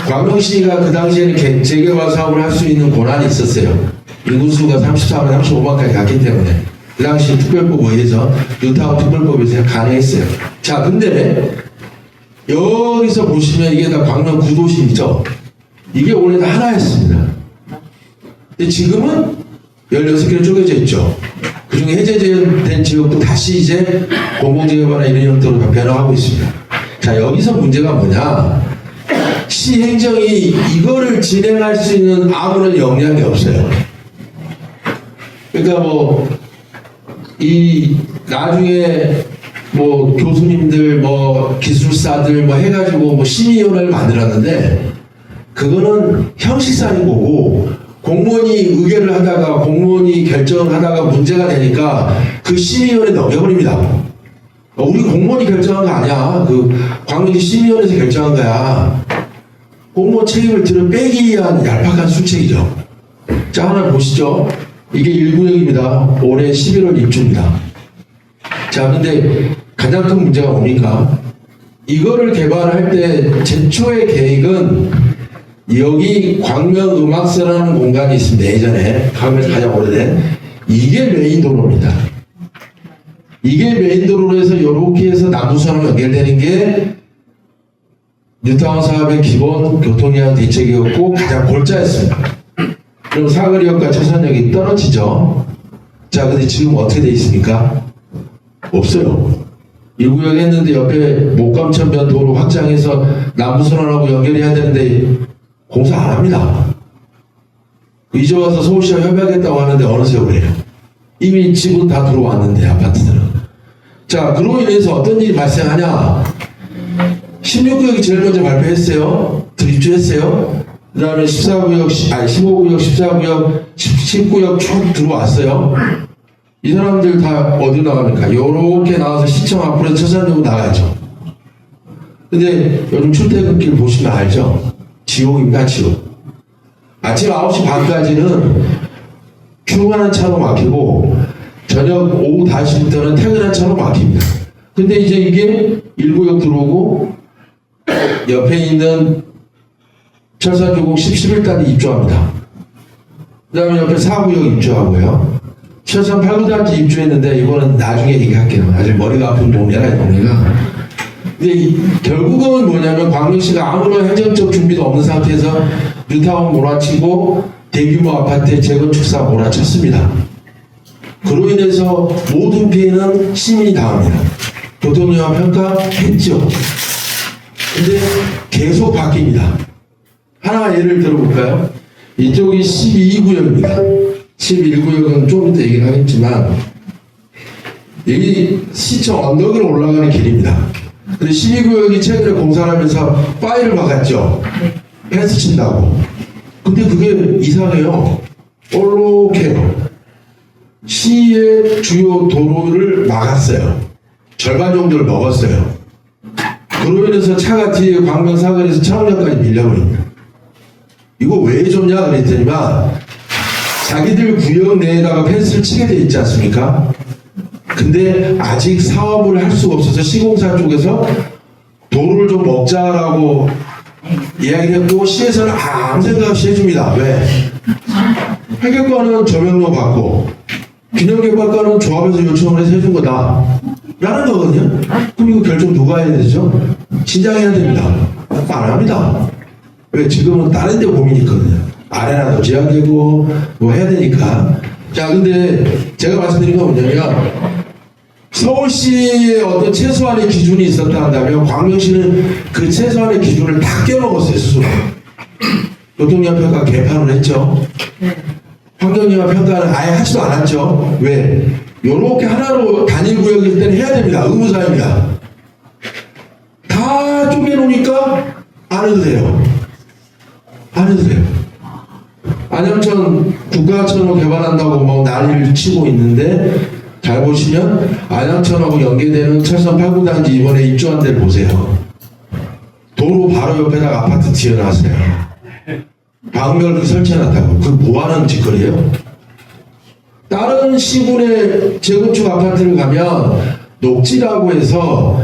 광명시가 그 당시에는 재개발 사업을 할 수 있는 권한이 있었어요. 인구수가 34만, 35만까지 갔기 때문에 그 당시 특별법 의해서 뉴타운 특별법에서 가능했어요. 자, 근데 여기서 보시면 이게 다 광명 구도시이죠. 이게 원래 다 하나였습니다. 근데 지금은 16개로 쪼개져 있죠. 그중에 해제된 지역도 다시 이제 공공재개발이나 이런 형태로 변화하고 있습니다. 자, 여기서 문제가 뭐냐? 시 행정이 이거를 진행할 수 있는 아무런 역량이 없어요. 그러니까 뭐, 나중에 뭐 교수님들, 뭐 기술사들 뭐 해가지고 뭐 심의위원회를 만들었는데, 그거는 형식상인 거고, 공무원이 의결을 하다가 공무원이 결정을 하다가 문제가 되니까 그 심의위원회 넘겨버립니다. 우리 공무원이 결정한 거 아니야. 그 광명시 심의위원회에서 결정한 거야. 공무원 책임을 들어 빼기 위한 얄팍한 수책이죠. 자, 하나 보시죠. 이게 1구역입니다. 올해 11월 입주입니다. 자, 근데 가장 큰 문제가 뭡니까? 이거를 개발할 때 제초의 계획은 여기 광명음악사라는 공간이 있습니다. 예전에 광명에서 가장 오래된 이게 메인 도로입니다. 이게 메인 도로로 해서 이렇게 해서 남부선으로 연결되는 게 뉴타운 사업의 기본 교통량 대책이었고 가장 골자였습니다. 그럼 사거리역과 차선역이 떨어지죠. 자, 근데 지금 어떻게 돼 있습니까? 없어요. 1구역 했는데 옆에 목감천변 도로 확장해서 남부선언하고 연결해야 되는데 공사 안 합니다. 이제 와서 서울시와 협의하겠다고 하는데 어느새 그래요. 이미 집은 다 들어왔는데 아파트들은. 자, 그로 인해서 어떤 일이 발생하냐? 16구역이 제일 먼저 발표했어요. 입주했어요. 그 다음에 15구역, 14구역, 19구역 쭉 들어왔어요. 이 사람들 다 어디 나갑니까? 요렇게 나와서 시청 앞으로 차선으로 나가죠. 근데 요즘 출퇴근길 보시면 알죠? 지옥입니다, 지옥. 아침 9시 반까지는 출근하는 차로 막히고, 저녁 오후 5시부터는 퇴근하는 차로 막힙니다. 근데 이제 이게 1구역 들어오고, 옆에 있는 철산주공 11단지 입주합니다. 그 다음에 옆에 4구역 입주하고요. 철산 8구단지 입주했는데, 이거는 나중에 얘기할게요. 아직 머리가 아픈 동네라, 이 동네가. 근데 결국은 뭐냐면 광명시가 아무런 행정적 준비도 없는 상태에서 뉴타운 몰아치고 대규모 아파트의 재건축 사업 몰아쳤습니다. 그로 인해서 모든 피해는 시민이 당합니다. 교통영향 평가했죠. 근데 계속 바뀝니다. 하나 예를 들어볼까요? 이쪽이 12구역입니다. 11구역은 좀 이따 얘기를 하겠지만 여기 시청 언덕으로 올라가는 길입니다. 근데 12구역이 최근에 공사를 하면서 파일을 막았죠. 펜스 친다고. 근데 그게 이상해요. 이렇게 시의 주요 도로를 막았어요. 절반 정도를 먹었어요. 그로 인해서 차가 뒤에 광명 사거리에서 차원역까지 밀려버립니다. 이거 왜 줬냐 그랬더니만 자기들 구역 내에다가 펜스를 치게 돼 있지 않습니까? 근데 아직 사업을 할 수가 없어서 시공사 쪽에서 도로를 좀 먹자라고 이야기했고 시에서는 아무 생각 없이 해줍니다. 왜? 해결권은 조명로 받고 균형개발권은 조합에서 요청을 해서 해준 거다 라는 거거든요. 그럼 이거 결정 누가 해야 되죠? 신장해야 됩니다. 안 합니다. 왜? 지금은 다른 데 고민이 있거든요. 아래라도 제한되고 뭐 해야 되니까. 자, 근데 제가 말씀드린 건 뭐냐면 서울시의 어떤 최소한의 기준이 있었다 한다면 광명시는 그 최소한의 기준을 다 깨먹었어요, 스스로. 교통영향 평가 개판을 했죠. 환경영향 평가는 아예 하지도 않았죠. 왜? 요렇게 하나로 단일 구역일 때는 해야 됩니다. 의무사입니다. 다 쪼개놓으니까 안 해도 돼요. 안 해도 돼요. 안양천 국가하천으로 개발한다고 뭐 난리를 치고 있는데 잘 보시면 안양천하고 연계되는 철선 8구단지 이번에 입주한 데를 보세요. 도로 바로 옆에다가 아파트 지어놨어요. 방벽을 설치해놨다고. 그 뭐하는 짓거리예요? 다른 시군의 재건축 아파트를 가면 녹지라고 해서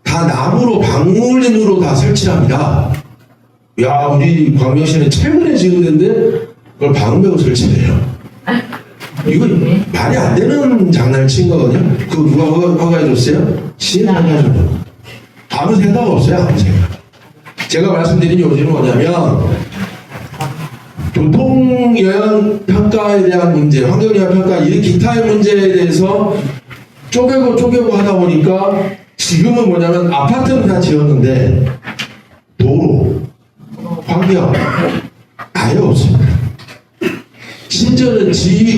다 나무로 방울림으로 다 설치합니다. 야, 우리 광명시는 최근에 지은 데인데 그걸 방벽을 설치해요. 이거 말이 안 되는 장난을 친 거거든요. 그거 누가 허가해줬어요? 시에서 허가해줬어요. 아무 생각 없어요. 아무 생각. 제가 말씀드린 요지는 뭐냐면 교통영향 평가에 대한 문제, 환경영향 평가, 이 기타의 문제에 대해서 쪼개고 하다 보니까 지금은 뭐냐면 아파트는 다 지었는데 도로, 환경 아예 없습니다. 심지어는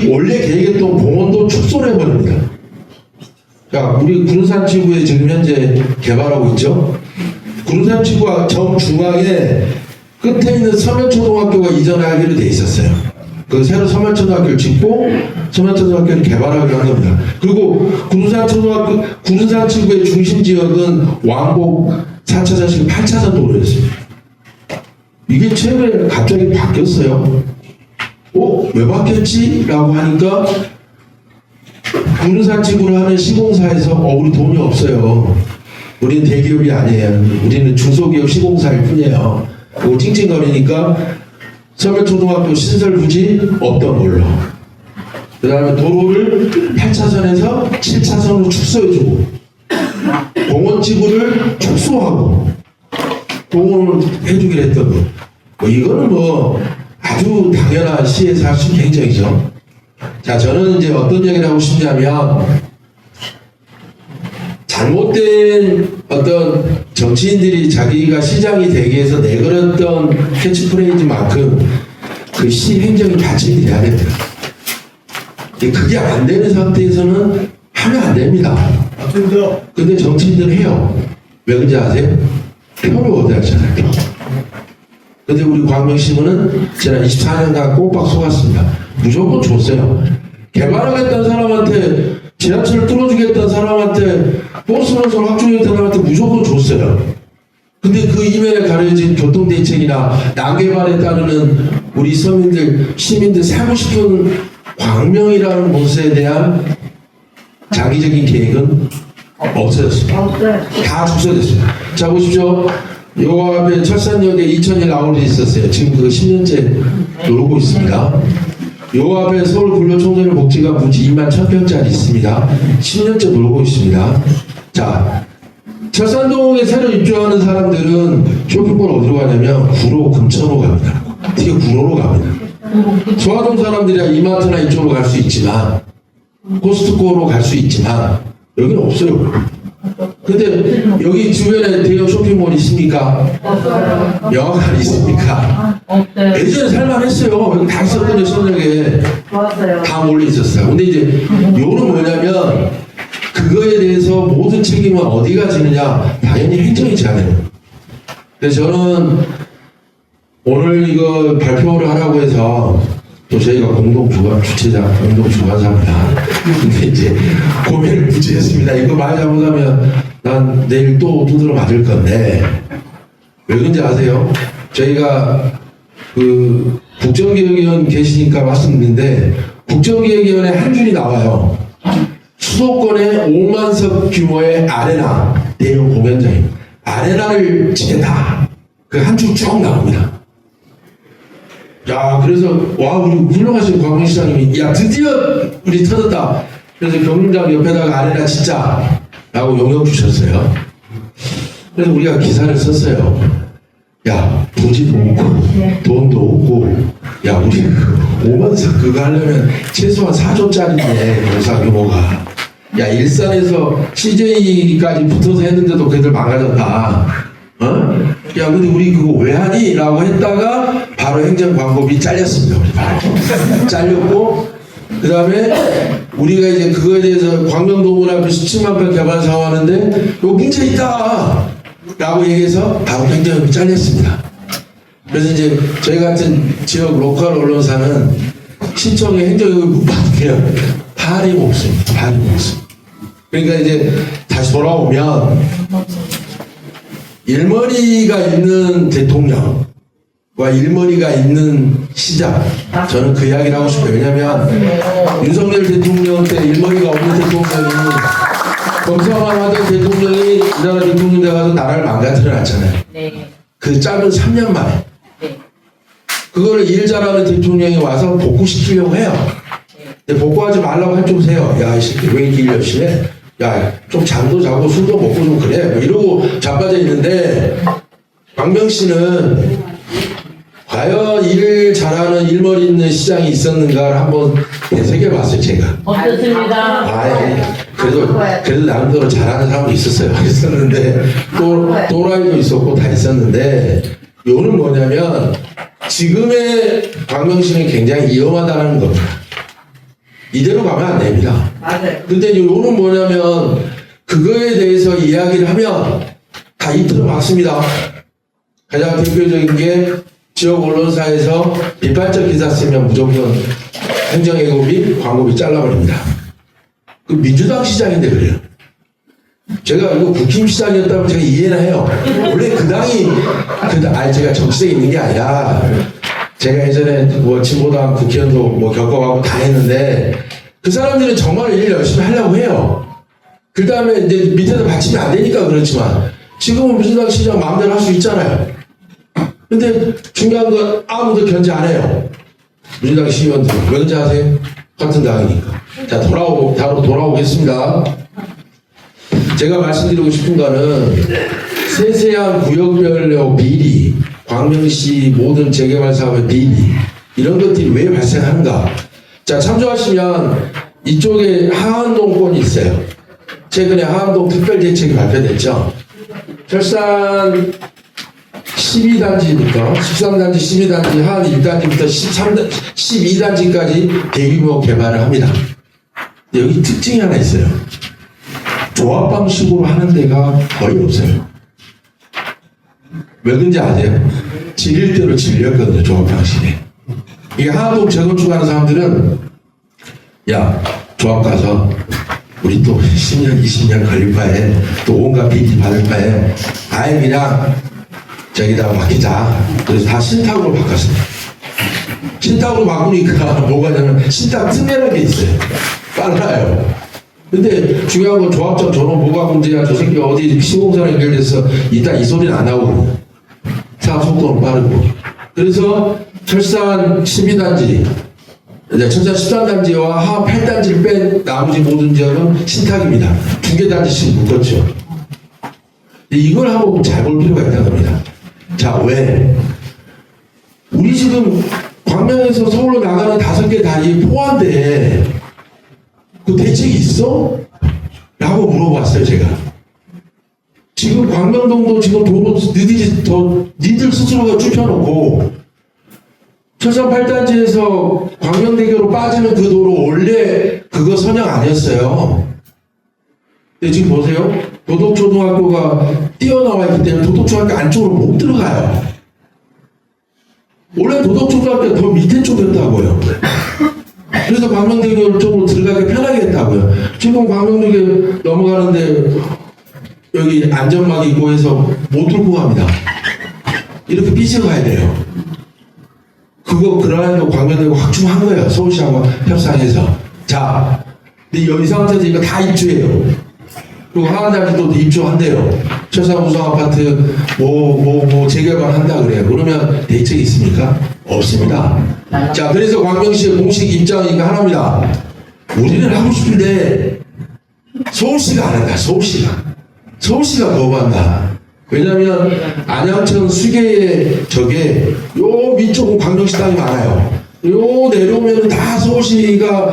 원래 계획했던 공원도 축소를 해버립니다. 자, 우리 구름산 지구에 지금 현재 개발하고 있죠. 구름산 지구 정중앙에 끝에 있는 서면초등학교가 이전하기로 돼 있었어요. 그 새로 서면초등학교를 짓고 서면초등학교를 개발하기로 한 겁니다. 그리고 구름산 지구의 중심 지역은 왕복 4차선씩 8차선 도로였습니다. 이게 최근에 갑자기 바뀌었어요. 왜 바뀌었지? 라고 하니까 구름산 지구를 하는 시공사에서 우리 돈이 없어요. 우리는 대기업이 아니에요. 우리는 중소기업 시공사일 뿐이에요. 그리고 찡찡거리니까 서면초등학교 시설 부지 없던 걸로. 그 다음에 도로를 8차선에서 7차선으로 축소해주고 공원 지구를 축소하고 공원을 해주기로 했던 거. 이거는 아주 당연한 시에서 할 수 있는 행정이죠. 자, 저는 이제 어떤 얘기를 하고 싶냐면, 잘못된 어떤 정치인들이 자기가 시장이 되기 위해서 내걸었던 캐치프레이즈만큼 그 시 행정이 받침이 돼야 됩니다. 그게 안 되는 상태에서는 하면 안 됩니다. 근데 정치인들은 해요. 왜 그런지 아세요? 표를 얻어야잖아요. 근데 우리 광명시군은 지난 24년간 꼬박 속았습니다. 무조건 줬어요. 개발하겠다는 사람한테, 지하철을 뚫어주겠다는 사람한테, 버스 노선 확충하겠다는 사람한테 무조건 줬어요. 근데 그 이면에 가려진 교통대책이나 난개발에 따르는 우리 시민들 살고 싶은 광명이라는 곳에 대한 장기적인 계획은 없어졌습니다. 다 축소됐습니다. 자, 보십시오. 요 앞에 철산역에 2001 아울렛이 있었어요. 지금 그거 10년째 놀고 있습니다. 요 앞에 서울 근로청소년 복지관 부지 2만 1000평짜리 있습니다. 10년째 놀고 있습니다. 자, 철산동에 새로 입주하는 사람들은 쇼핑몰 어디로 가냐면 구로, 금천으로 갑니다. 특히 구로로 갑니다. 소화동 사람들이야 이마트나 이쪽으로 갈 수 있지만, 코스트코로 갈 수 있지만 여기는 없어요. 근데 여기 주변에 대형 쇼핑몰이 있습니까? 영화관 있습니까? 예전에 살만했어요. 여기 다 있었거든요. 저녁에 다 몰려 있었어요. 근데 이제 요는 뭐냐면 그거에 대해서 모든 책임은 어디가 지느냐? 당연히 행정이 져야 돼요. 그래서 저는 오늘 이거 발표를 하라고 해서 또 저희가 주최자 공동 주관사입니다. 근데 이제 고민을 무지 했습니다. 이거 말 잘못하면 난 내일 또 두드러 맞을 건데, 왜 그런지 아세요? 저희가 그 국정기획위원 계시니까 말씀드리는데, 국정기획위원회 한 줄이 나와요. 수도권에 5만석 규모의 아레나 대형 공연장입니다. 아레나를 짓겠다. 그 한 줄 쭉 나옵니다. 야, 그래서 우리 훌륭하신 광명시장님이 드디어 우리 터졌다. 그래서 경륜장 옆에다가 아레나 짓자 라고 용역 주셨어요. 그래서 우리가 기사를 썼어요. 야, 부지도 없고 돈도 없고, 야, 우리 5만석 그거 하려면 최소한 4조짜리인데 공사 규모가, 야, 일산에서 CJ까지 붙어서 했는데도 걔들 망가졌다. 야, 근데 우리 그거 왜 하니? 라고 했다가 바로 행정광고비 잘렸습니다. 우리 바로 잘렸고, 그 다음에 우리가 이제 그거에 대해서 광명동물 앞에 17만 평 개발 사업하는데 이거 문제 있다 라고 얘기해서 바로 행정이 잘렸습니다. 그래서 이제 저희 같은 지역 로컬 언론사는 신청에 행정을 못 받으면 발이 없습니다. 발이 없습니다. 그러니까 이제 다시 돌아오면 일머리가 있는 대통령과 일머리가 있는 시장, 저는 그 이야기를 하고 싶어요. 왜냐면 윤석열 대통령 때 일머리가 없는 대통령이, 검사만 하던 대통령이 우리나라 대통령 돼가서 나라를 망가뜨려놨잖아요. 그 짧은 3년 만에. 그거를 일 잘하는 대통령이 와서 복구시키려고 해요. 근데 복구하지 말라고 한쪽 세요. 야, 이 새끼 왜 이렇게 일 열심히 해? 야, 좀 잠도 자고 술도 먹고 좀 그래. 뭐 이러고 자빠져 있는데, 광명시는 과연 일 잘하는 일머리 있는 시장이 있었는가를 한번 되새겨봤어요, 제가. 없었습니다. 그래도 나름대로 잘하는 사람도 있었어요. 있었는데, 또라이도 있었고 다 있었는데, 요는 뭐냐면, 지금의 광명시는 굉장히 위험하다는 겁니다. 이대로 가면 안 됩니다. 맞아요. 근데 요는 뭐냐면, 그거에 대해서 이야기를 하면 다 이틀을 막습니다. 가장 대표적인 게 지역 언론사에서 비판적 기사 쓰면 무조건 행정예고비, 광고비 잘라버립니다. 그 민주당 시장인데 그래요. 제가 이거 국힘 시장이었다면 제가 이해는 해요. 원래 그 당이 제가 정치적에 있는 게 아니라 제가 예전에 뭐 진보당 국회의원도 뭐 겪어가고 다 했는데 그 사람들은 정말 일 열심히 하려고 해요. 그 다음에 이제 밑에서 받치면 안 되니까 그렇지만 지금은 민주당 시장 마음대로 할 수 있잖아요. 근데 중요한 건 아무도 견제 안 해요. 민주당 시의원들 왜 견제 하세요? 같은 당이니까. 자, 다로 돌아오겠습니다. 제가 말씀드리고 싶은 거는 세세한 구역별로 비리, 광명시 모든 재개발 사업의 비리 이런 것들이 왜 발생하는가? 자, 참조하시면 이쪽에 하안동권이 있어요. 최근에 하안동 특별대책이 발표됐죠. 철산 12단지부터 13단지, 12단지, 하안 1단지부터 12단지까지 대규모 개발을 합니다. 근데 여기 특징이 하나 있어요. 조합 방식으로 하는 데가 거의 없어요. 왜 그런지 아세요? 질릴 대로 질렸거든요, 조합 방식이. 이게 하안동 재건축하는 사람들은 야, 조합 가서 우리 또 10년, 20년 걸릴 바에 또 온갖 비리 받을 바에 아예 그냥 저기다가 맡기자. 그래서 다 신탁으로 바꿨어요. 신탁으로 바꾸니까 뭐가 되냐면 신탁 특례라는 게 있어요. 빨라요. 근데 중요한 건 조합장 전원 뭐가 문제야. 저 새끼 어디 시공사랑 연결돼서 이따 이 소리는 안 나오거든요. 사업 속도는 빠르고. 그래서 철산 12단지, 철산 13단지와 하안 8단지를 뺀 나머지 모든 지역은 신탁입니다. 2개 단지씩 묶었죠. 이걸 한번 잘 볼 필요가 있다는 겁니다. 자, 왜? 우리 지금 광명에서 서울로 나가는 5개 다리 포함돼. 그 대책이 있어? 라고 물어봤어요, 제가. 지금 광명동도 지금 도로 니들 스스로가 좁혀놓고 철산 8단지에서 광명대교로 빠지는 그 도로 원래 그거 선형 아니었어요. 근데 지금 보세요. 도덕초등학교가 뛰어나와 있기 때문에 도덕초등학교 안쪽으로 못 들어가요. 원래 도덕초등학교가 더 밑에 쪽이었다고요. 그래서 광명대교 쪽으로 들어가기 편하게 했다고요. 지금 광명대교 넘어가는데 여기 안전막이 있고 해서 못 들고 갑니다. 이렇게 삐져 가야 돼요. 그러려고 광명대교 확충한 거예요. 서울시하고 협상해서. 자, 근데 이 상태에서 이거 다 입주해요. 그리고 하안단지도 입주한대요. 철산 우성 아파트 재개발 한다 그래요. 그러면 대책이 있습니까? 없습니다. 자, 그래서 광명시의 공식 입장이 하나입니다. 우리는 하고 싶은데 서울시가 안 한다. 서울시가 거부한다. 왜냐하면 안양천 수계의 저게 요 밑쪽은 광명시 땅이 많아요. 요 내려오면 다 서울시가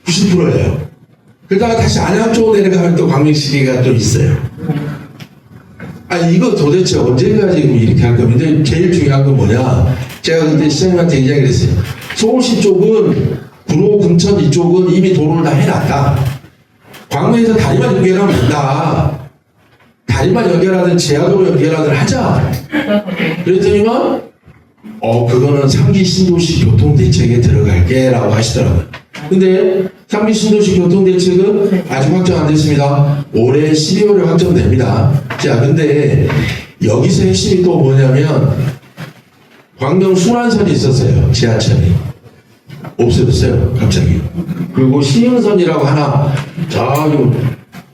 90%예요. 그러다가 다시 안양 쪽으로 내려가면 또 광명시가 또 있어요. 이거 도대체 언제까지 이렇게 할 겁니다. 근데 제일 중요한 건 뭐냐? 제가 그때 시장님한테 이야기를 했어요. 서울시 쪽은 구로, 금천 이쪽은 이미 도로를 다 해놨다. 광명에서 다리만 연결하면 된다. 다리만 연결하든 지하도로 연결하든 하자. 그랬더니만 그거는 3기 신도시 교통대책에 들어갈게 라고 하시더라고요. 근데 3기 신도시 교통대책은 아직 확정 안 됐습니다. 올해 12월에 확정됩니다. 자, 근데 여기서 핵심이 또 뭐냐면 광명 순환선이 있었어요. 지하철이. 없어졌어요. 갑자기. 그리고 시흥선이라고 하나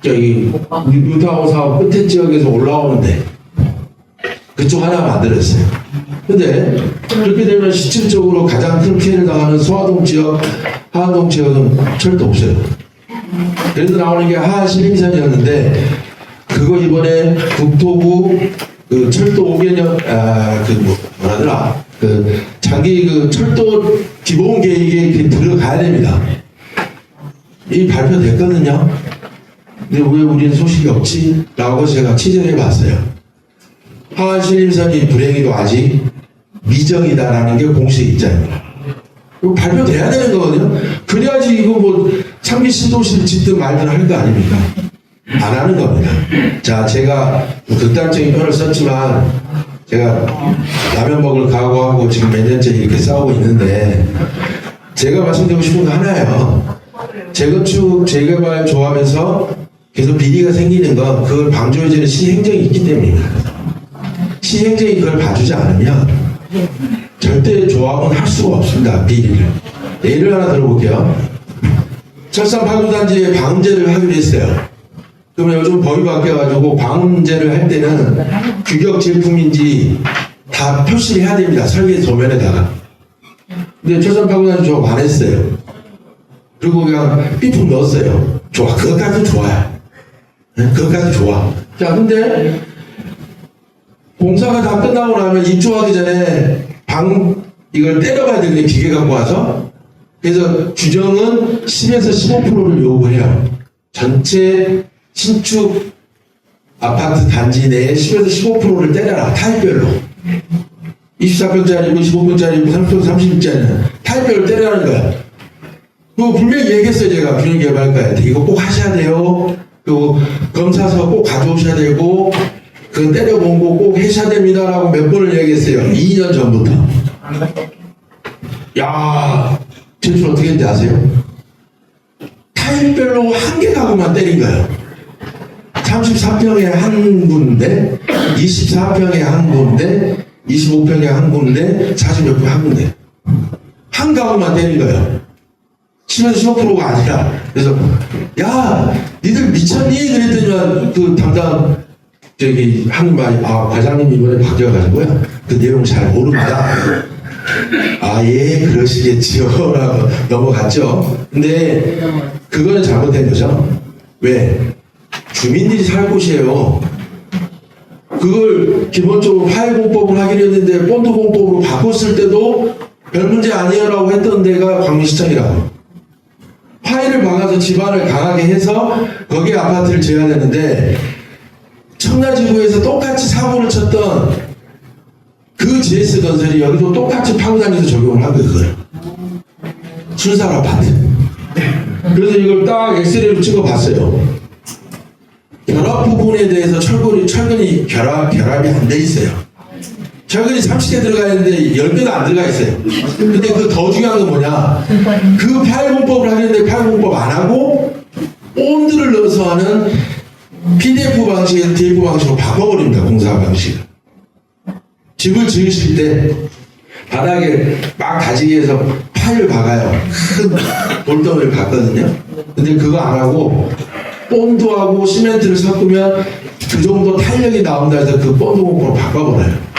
저기 유타워 사업 끝에 지역에서 올라오는데 그쪽 하나 만들었어요. 근데 그렇게 되면 실질적으로 가장 큰 피해를 당하는 소화동 지역, 하안동 지역은 철도 없어요. 그래서 나오는 게 하안 신림선이었는데 그거 이번에 국토부 그 철도 5개년 뭐라더라 자기 그 철도 기본 계획에 이렇게 들어가야 됩니다. 이 발표됐거든요. 근데 왜 우리는 소식이 없지? 라고 제가 취재해 봤어요. 하안 신림선이 불행히도 아직 미정이다라는 게 공식 입장입니다. 이거 발표돼야 되는 거거든요. 그래야지 이거 뭐 3기 신도시를 짓든 말든 할 거 아닙니까? 안 하는 겁니다. 자, 제가 극단적인 표현을 썼지만 제가 라면 먹을 각오하고 지금 몇 년째 이렇게 싸우고 있는데 제가 말씀드리고 싶은 거 하나예요. 재건축, 재개발 조합에서 계속 비리가 생기는 건 그걸 방조해주는 시행정이 있기 때문입니다. 시행정이 그걸 봐주지 않으면 절대 조합은 할 수가 없습니다. 비리를. 예를 하나 들어볼게요. 철산 파주단지에 방음제를 하기로 했어요. 그러면 요즘 법이 바뀌어가지고 방음제를 할 때는 규격 제품인지 다 표시를 해야 됩니다. 설계 도면에다가. 근데 철산 파주단지 조합 안 했어요. 그리고 그냥 삐품 넣었어요. 좋아. 그것까지도 좋아요. 그것까지 좋아. 자, 근데 공사가 다 끝나고 나면 입주하기 전에 이걸 때려봐야 되는데 기계 갖고 와서. 그래서 규정은 10에서 15%를 요구해요. 전체 신축 아파트 단지 내에 10에서 15%를 때려라. 타입별로. 24평짜리고 25평짜리고 30평, 30평짜리는 타입별로 때려라는 거야. 그거 분명히 얘기했어요. 제가 균형개발과한테 이거 꼭 하셔야 돼요. 그리고 검사서 꼭 가져오셔야 되고 그 때려본 거 꼭 하셔야 됩니다라고 몇 번을 얘기했어요. 2년 전부터. 야, 제출 어떻게 했는지 아세요? 타입별로 한 개 가구만 때린 거예요. 34평에 한 군데, 24평에 한 군데, 25평에 한 군데, 40몇 평에 한 군데. 한 가구만 때린 거예요. 10에서 15%가 아니라. 그래서 야, 니들 미쳤니? 그랬더니 그 담당 저기 하는 말이 과장님 이번에 바뀌어가지고요. 그 내용 잘 모릅니다. 아, 예, 그러시겠지요. 라고 넘어갔죠. 근데 그거는 잘못된 거죠. 왜? 주민들이 살 곳이에요. 그걸 기본적으로 파일 공법을 하기로 했는데 본드 공법으로 바꿨을 때도 별 문제 아니에요라고 했던 데가 광명시청이라고. 파일을 박아서 집안을 강하게 해서 거기에 아파트를 지어야 되는데 청라지구에서 똑같이 사고를 쳤던 그 GS건설이 여기도 똑같이 파고 다니면서 적용을 한 거예요. 그걸. 순살 아파트. 그래서 이걸 딱 엑스레이로 찍어봤어요. 결합 부분에 대해서 철근이 결합이 안 돼 있어요. 철근이 30개 들어가 있는데 10개도 안 들어가 있어요. 근데 그 더 중요한 건 뭐냐? 그 파일 공법을 하는데 파일 공법 안 하고 본드를 넣어서 하는 PDF 방식에서 DF 방식으로 바꿔버립니다. 공사 방식을. 집을 지으실 때 바닥에 막 다지기 해서 파일을 박아요. 큰 돌덩이를 박거든요. 근데 그거 안 하고 본드하고 시멘트를 섞으면 그 정도 탄력이 나온다 해서 그 본드 공법으로 바꿔버려요.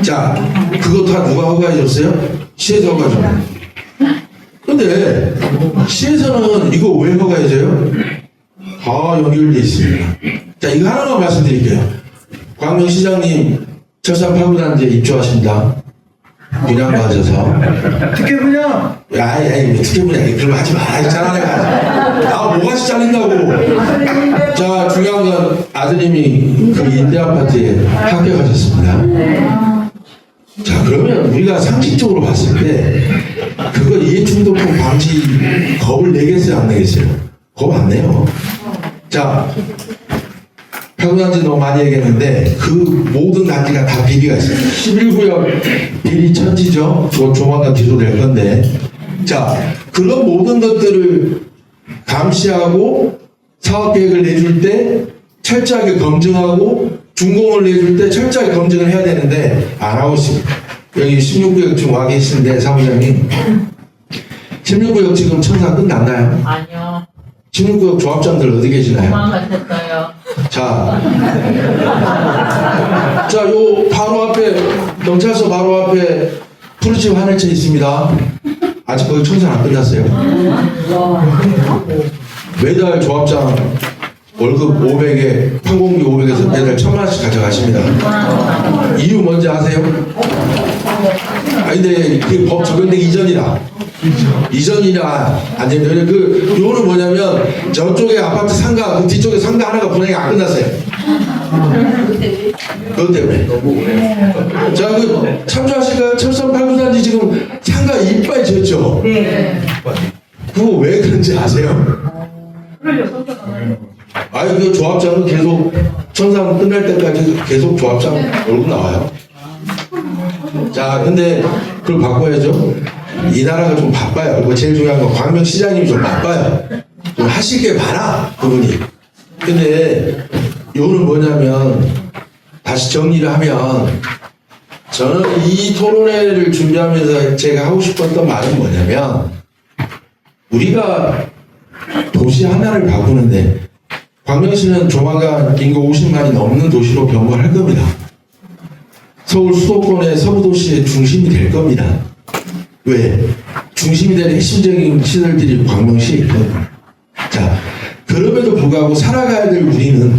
자, 그거 다 누가 허가해 줬어요? 시에서 허가 줬어요. 근데 시에서는 이거 왜 허가해 줘요? 다 연결돼 있습니다. 자, 이거 하나만 말씀드릴게요. 광명시장님 철산 파구단지에 입주하십니다. 분양 받으셔서. 특혜 분양. 야이 특혜 분양 그럼 하지 마라 했잖아 내가. 뭐같이 잘린다고. 자, 중요한 건 아드님이 그 임대 아파트에 합격하셨습니다. 자, 그러면 우리가 상식적으로 봤을 때 그거 이해충돌법 방지 겁을 내겠어요, 안 내겠어요? 겁 안 내요. 자, 파구단지 너무 많이 얘기했는데 그 모든 단지가 다 비리가 있어요. 11구역 비리 천지죠. 그거 조만간 기소될 건데. 자, 그런 모든 것들을 감시하고 사업계획을 내줄 때 철저하게 검증하고 준공을 내줄 때 철저하게 검증을 해야 되는데 안 하고 있습니다. 여기 16구역 지금 와 계신데 사무장님 16구역 지금 청사 끝났나요? 아니요. 16구역 조합장들 어디 계시나요? 도망가셨어요. 자, 요 바로 앞에 경찰서 바로 앞에 푸르집 하늘차 있습니다. 아직 거기 청산 안 끝났어요. 매달 조합장 월급 500에 판공비 500에서 매달 1000만원씩 가져가십니다. 이유 뭔지 아세요? 아니 근데 그 법 적용되기 이전이라 안 되면 요는 뭐냐면 저쪽에 아파트 상가 그 뒤쪽에 상가 하나가 분양이 안 끝났어요. 그것 때문에. 자, 그 참조하실까요? 철선 8구단지 지금 상가 이빨 지었죠? 네. 그거 왜 그런지 아세요? 아니, 그 조합장은 계속 청산 끝날 때까지 계속 조합장 얼굴 나와요. 자, 근데 그걸 바꿔야죠. 이 나라가 좀 바빠요. 그리고 제일 중요한 건 광명시장님이 좀 바빠요. 좀 하실 게 많아, 그분이. 근데 요는 뭐냐면 다시 정리를 하면 저는 이 토론회를 준비하면서 제가 하고 싶었던 말은 뭐냐면 우리가 도시 하나를 바꾸는데 광명시는 조만간 인구 50만이 넘는 도시로 변모할 겁니다. 서울 수도권의 서부도시의 중심이 될 겁니다. 왜? 중심이 되는 핵심적인 시설들이 광명시에 있거든요. 자, 그럼에도 불구하고 살아가야 될 우리는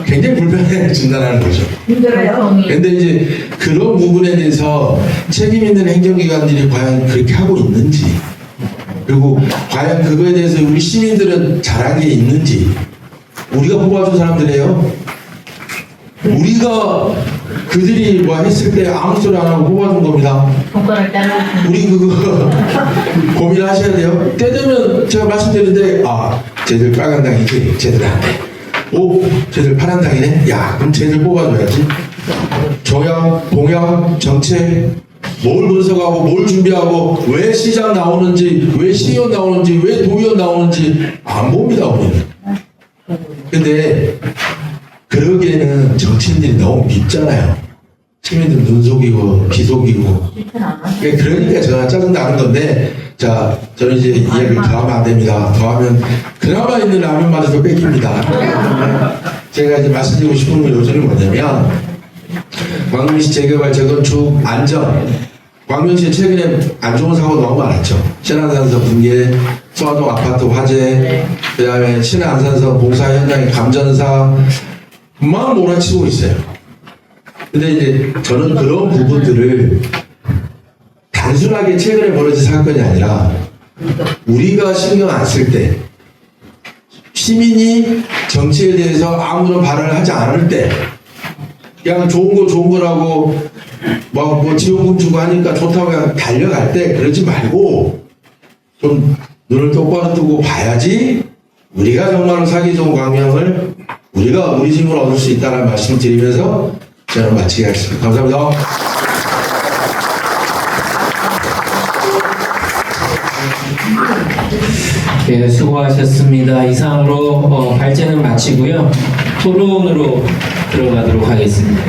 굉장히 불편해진다는 거죠. 힘들어요. 근데 이제 그런 부분에 대해서 책임 있는 행정기관들이 과연 그렇게 하고 있는지, 그리고 과연 그거에 대해서 우리 시민들은 잘한 게 있는지, 우리가 뽑아준 사람들이에요. 우리가 그들이 뭐 했을 때 아무 소리 안 하고 뽑아준 겁니다. 손가락 자르고. 우리 그거 고민하셔야 돼요. 때 되면 제가 말씀드리는데, 아, 쟤들 빨간 당이지, 쟤들 안 돼. 오, 쟤들 파란 당이네? 야, 그럼 쟤들 뽑아줘야지. 정약, 동약, 정책, 뭘 분석하고, 뭘 준비하고, 왜 시장 나오는지, 왜 시의원 나오는지, 왜 도의원 나오는지 안 봅니다, 우리는. 근데, 그러기에는 정치인들이 너무 밉잖아요. 시민들 눈 속이고, 귀 속이고. 그러니까 제가 짜증나는 건데, 자, 저는 이제 이야기를 더하면 안 됩니다. 더하면 그나마 있는 라면마저도 뺏깁니다. 제가 이제 말씀드리고 싶은 건 요즘은 뭐냐면, 광명시 재개발, 재건축, 안전. 광명시에 최근에 안 좋은 사고 너무 많았죠. 신안산성 붕괴, 소화동 아파트 화재, 그 다음에 신안산성 공사 현장의 감전사, 막 몰아치고 있어요. 근데 이제 저는 그런 부분들을 단순하게 최근에 벌어진 사건이 아니라 우리가 신경 안 쓸 때, 시민이 정치에 대해서 아무런 발언을 하지 않을 때, 그냥 좋은 거 좋은 거라고 뭐 지원금 주고 하니까 좋다고 그냥 달려갈 때 그러지 말고 좀 눈을 똑바로 뜨고 봐야지 우리가 정말로 살기 좋은 광명을 우리가 우리 힘으로 얻을 수 있다는 말씀을 드리면서 저는 마치겠습니다. 감사합니다. 네, 수고하셨습니다. 이상으로 발제는 마치고요. 토론으로 들어가도록 하겠습니다.